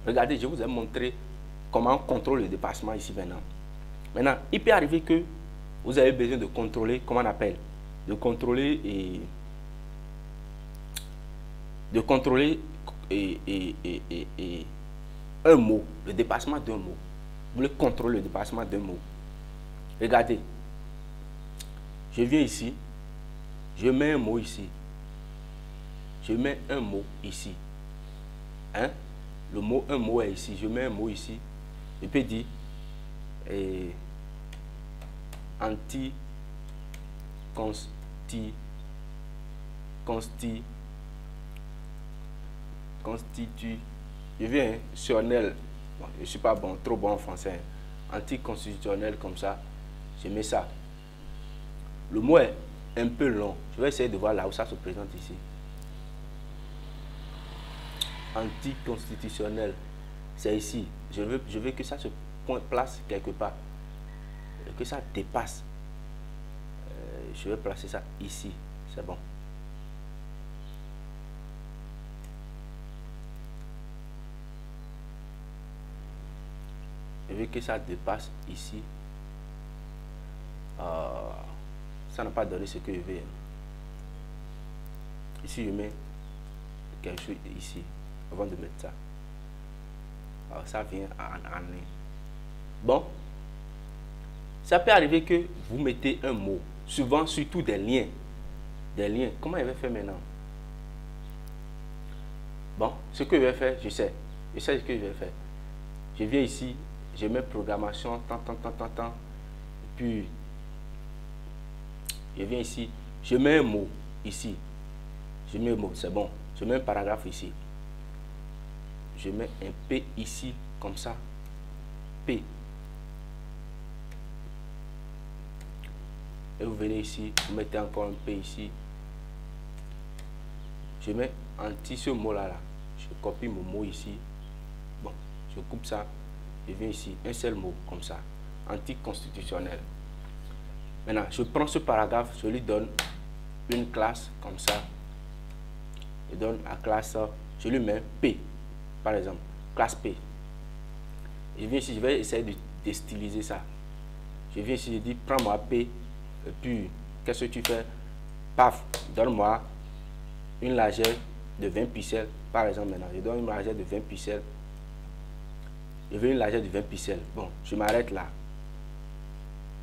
regardez, je vous ai montré comment on contrôle le dépassement ici maintenant. Maintenant, il peut arriver que vous avez besoin de contrôler, comment on appelle, de contrôler un mot, le dépassement d'un mot. Vous voulez contrôler le dépassement d'un mot. Regardez, je viens ici, je mets un mot ici, je mets un mot ici. Hein? Le mot, un mot est ici, je mets un mot ici. Je peux dire constitue, je viens constitutionnel, bon, je ne suis pas trop bon en français, anticonstitutionnel comme ça, je mets ça. Le mot est un peu long, je vais essayer de voir là où ça se présente ici. Anticonstitutionnel, c'est ici, je veux que ça se place quelque part, que ça dépasse. Je vais placer ça ici, c'est bon. Je veux que ça dépasse ici. Ça n'a pas donné ce que je veux. Ici, je mets quelque chose ici, avant de mettre ça. Alors, ça vient en ligne. Bon, ça peut arriver que vous mettez un mot, souvent surtout des liens. Des liens. Comment je vais faire maintenant? Bon, ce que je vais faire, je sais ce que je vais faire. Je viens ici, je mets programmation, puis je viens ici, je mets un mot ici. Je mets un mot, c'est bon. Je mets un paragraphe ici. Je mets un P ici, comme ça. P. Et vous venez ici, vous mettez encore un P ici. Je mets anti ce mot-là. Je copie mon mot ici. Bon, je coupe ça. Je viens ici, un seul mot, comme ça. Anticonstitutionnel. Maintenant, je prends ce paragraphe, je lui donne une classe, comme ça. Je donne à classe, je lui mets P, par exemple. Classe P. Je viens ici, je vais essayer de styliser ça. Je viens ici, je dis, prends-moi P. Et puis, qu'est-ce que tu fais? Paf, donne-moi une largeur de 20 pixels, par exemple maintenant. Je donne une largeur de 20 pixels. Je veux une largeur de 20 pixels. Bon, je m'arrête là.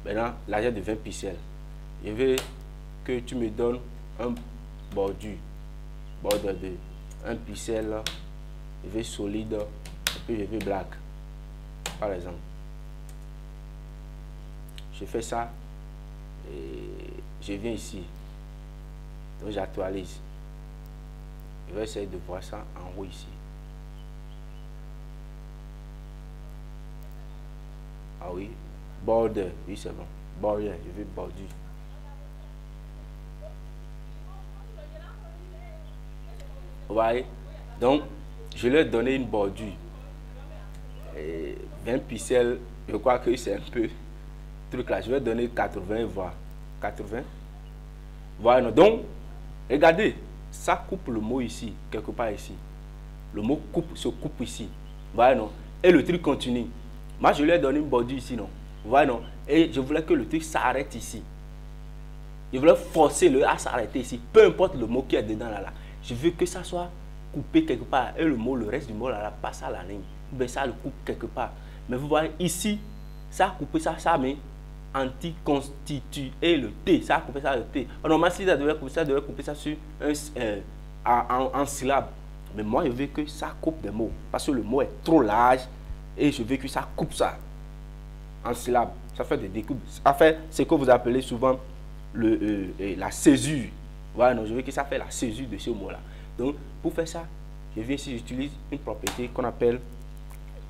Maintenant, largeur de 20 pixels. Je veux que tu me donnes un border de 1 pixel. Je veux solide. Et puis je veux black. Par exemple. Je fais ça. Et je viens ici. Donc j'actualise. Je vais essayer de voir ça en haut ici. Ah oui, border, oui c'est bon. Border, je veux border. Vous voyez? Donc, je leur ai donné une bordure. Et 20 pixels, je crois que c'est un peu truc là. Je vais donner 80 voire 80. Voilà. Donc, regardez, ça coupe le mot ici, quelque part ici. Le mot coupe se coupe ici. Voilà, non? Et le truc continue. Moi, je lui ai donné une bordure ici, non? Voilà, non? Et je voulais que le truc s'arrête ici. Je voulais forcer le à s'arrêter ici. Peu importe le mot qui est dedans là. Je veux que ça soit coupé quelque part. Et le reste du mot là, passe à la ligne. Ben, ça le coupe quelque part. Mais vous voyez ici, ça a coupé ça, mais anti-constitué le T. Ça a coupé ça le T. Normalement, si ça devait couper ça sur en syllabe. Mais moi, je veux que ça coupe des mots. Parce que le mot est trop large. Et je veux que ça coupe ça en syllabe. Ça fait des découpes. Ça fait ce que vous appelez souvent la césure. Voilà, donc je veux que ça fait la césure de ce mot-là. Donc, pour faire ça, je viens ici, j'utilise une propriété qu'on appelle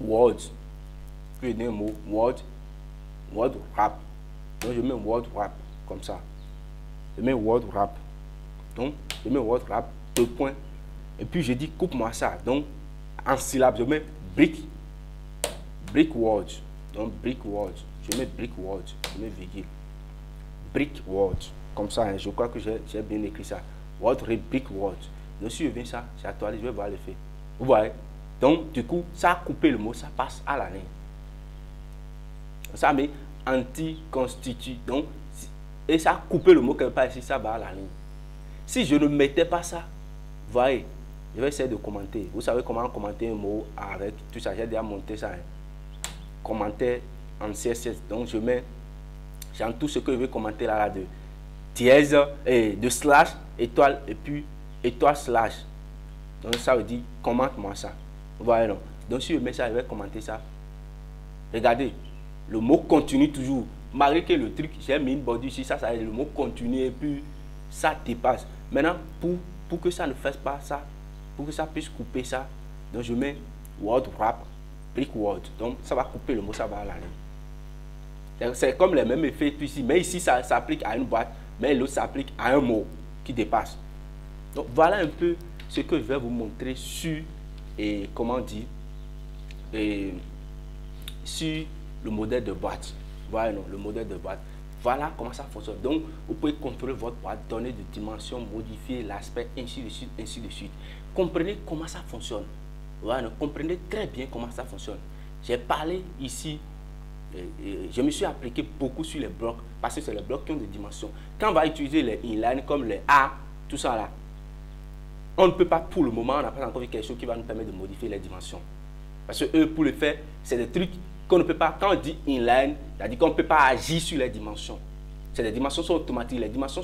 Word. Je donne un mot Word Wrap. Donc, je mets Word Wrap comme ça. Je mets Word Wrap. Donc, je mets Word Wrap, 2 points. Et puis, je dis coupe-moi ça. Donc, en syllabe, je mets brick word. Donc, brick word. Je mets brick word. Je mets virgule. Brick word. Comme ça, hein, je crois que j'ai bien écrit ça. Word, brick word. Donc, si je viens ça, j'actualise, je vais voir l'effet. Vous voyez? Donc, du coup, ça a coupé le mot, ça passe à la ligne. Ça met anti-constitue. Donc, et ça a coupé le mot quelque part ici, ça va à la ligne. Si je ne mettais pas ça, vous voyez, je vais essayer de commenter. Vous savez comment commenter un mot avec tout ça. J'ai déjà monté ça. Hein. Commentaire en CSS. Donc, je mets dans tout ce que je veux commenter là, de dièse, et de slash, étoile, et puis étoile slash. Donc, ça veut dire commente-moi ça. Vous voyez, non? Donc, si je mets ça, je vais commenter ça. Regardez, le mot continue toujours. Malgré que le truc, j'ai mis une bordure ici, ça le mot continue et puis ça dépasse. Maintenant, pour que ça ne fasse pas ça, pour que ça puisse couper ça, donc je mets word wrap, brick word. Donc ça va couper le mot, ça va à la ligne. C'est comme les mêmes effets ici, mais ici ça s'applique à une boîte, mais l'autre s'applique à un mot qui dépasse. Donc voilà un peu ce que je vais vous montrer sur, et comment dire, sur le modèle de boîte. Voilà, non, le modèle de boîte. Voilà comment ça fonctionne. Donc, vous pouvez contrôler votre boîte, donner des dimensions, modifier l'aspect, ainsi de suite, ainsi de suite. Comprenez comment ça fonctionne. Voilà, comprenez très bien comment ça fonctionne. J'ai parlé ici, je me suis appliqué beaucoup sur les blocs, parce que c'est les blocs qui ont des dimensions. Quand on va utiliser les inline comme les A, tout ça là, on ne peut pas pour le moment, on n'a pas encore vu quelque chose qui va nous permettre de modifier les dimensions. Parce que eux, pour le faire, c'est des trucs qu'on ne peut pas, quand on dit inline, c'est-à-dire qu'on ne peut pas agir sur les dimensions. Les dimensions sont automatiques. Les dimensions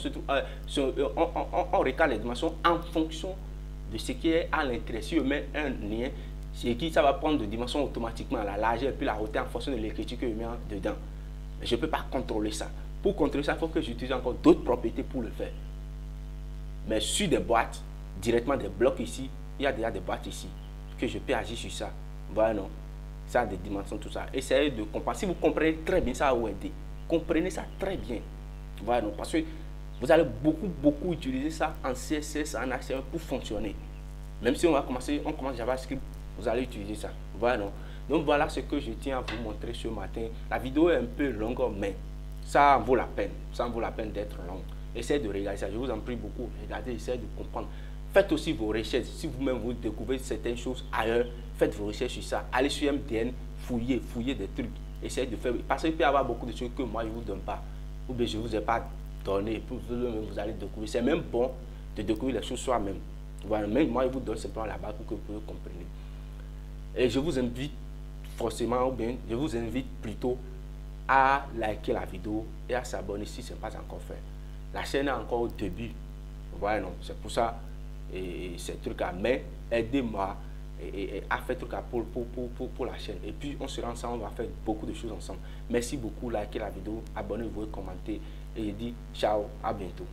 on recale les dimensions en fonction de ce qui est à l'intérieur. Si je mets un lien, ça va prendre de dimensions automatiquement, la largeur et puis la hauteur en fonction de l'écriture que je mets dedans. Mais je ne peux pas contrôler ça. Pour contrôler ça, il faut que j'utilise encore d'autres propriétés pour le faire. Mais sur des boîtes, directement des blocs ici, il y a déjà des boîtes ici, que je peux agir sur ça. Voilà, non. Ça a des dimensions, tout ça. Essayez de comprendre. Si vous comprenez très bien, ça va vous aider. Comprenez ça très bien. Voilà, non, parce que vous allez beaucoup utiliser ça en CSS, en HTML pour fonctionner. Même si on commence JavaScript, vous allez utiliser ça. Voilà, non. Donc voilà ce que je tiens à vous montrer ce matin. La vidéo est un peu longue, mais ça en vaut la peine. Ça en vaut la peine d'être longue. Essayez de regarder ça. Je vous en prie beaucoup. Regardez, essayez de comprendre. Faites aussi vos recherches. Si vous-même vous découvrez certaines choses ailleurs, faites vos recherches sur ça. Allez sur MDN, fouillez des trucs. Essayez de faire. Parce qu'il peut y avoir beaucoup de choses que moi je ne vous donne pas. Ou bien je ne vous ai pas donné. Pour vous allez découvrir. C'est même bon de découvrir les choses soi-même. Voilà. Même moi je vous donne simplement la base pour que vous compreniez. Et je vous invite forcément, ou bien je vous invite plutôt à liker la vidéo et à s'abonner si ce n'est pas encore fait. La chaîne est encore au début. Vous voyez, non? C'est pour ça, et ces trucs-là. Mais aidez-moi à faire trucs pour la chaîne. Et puis, on sera ensemble, on va faire beaucoup de choses ensemble. Merci beaucoup, likez la vidéo, abonnez-vous, commentez. Et je dis ciao, à bientôt.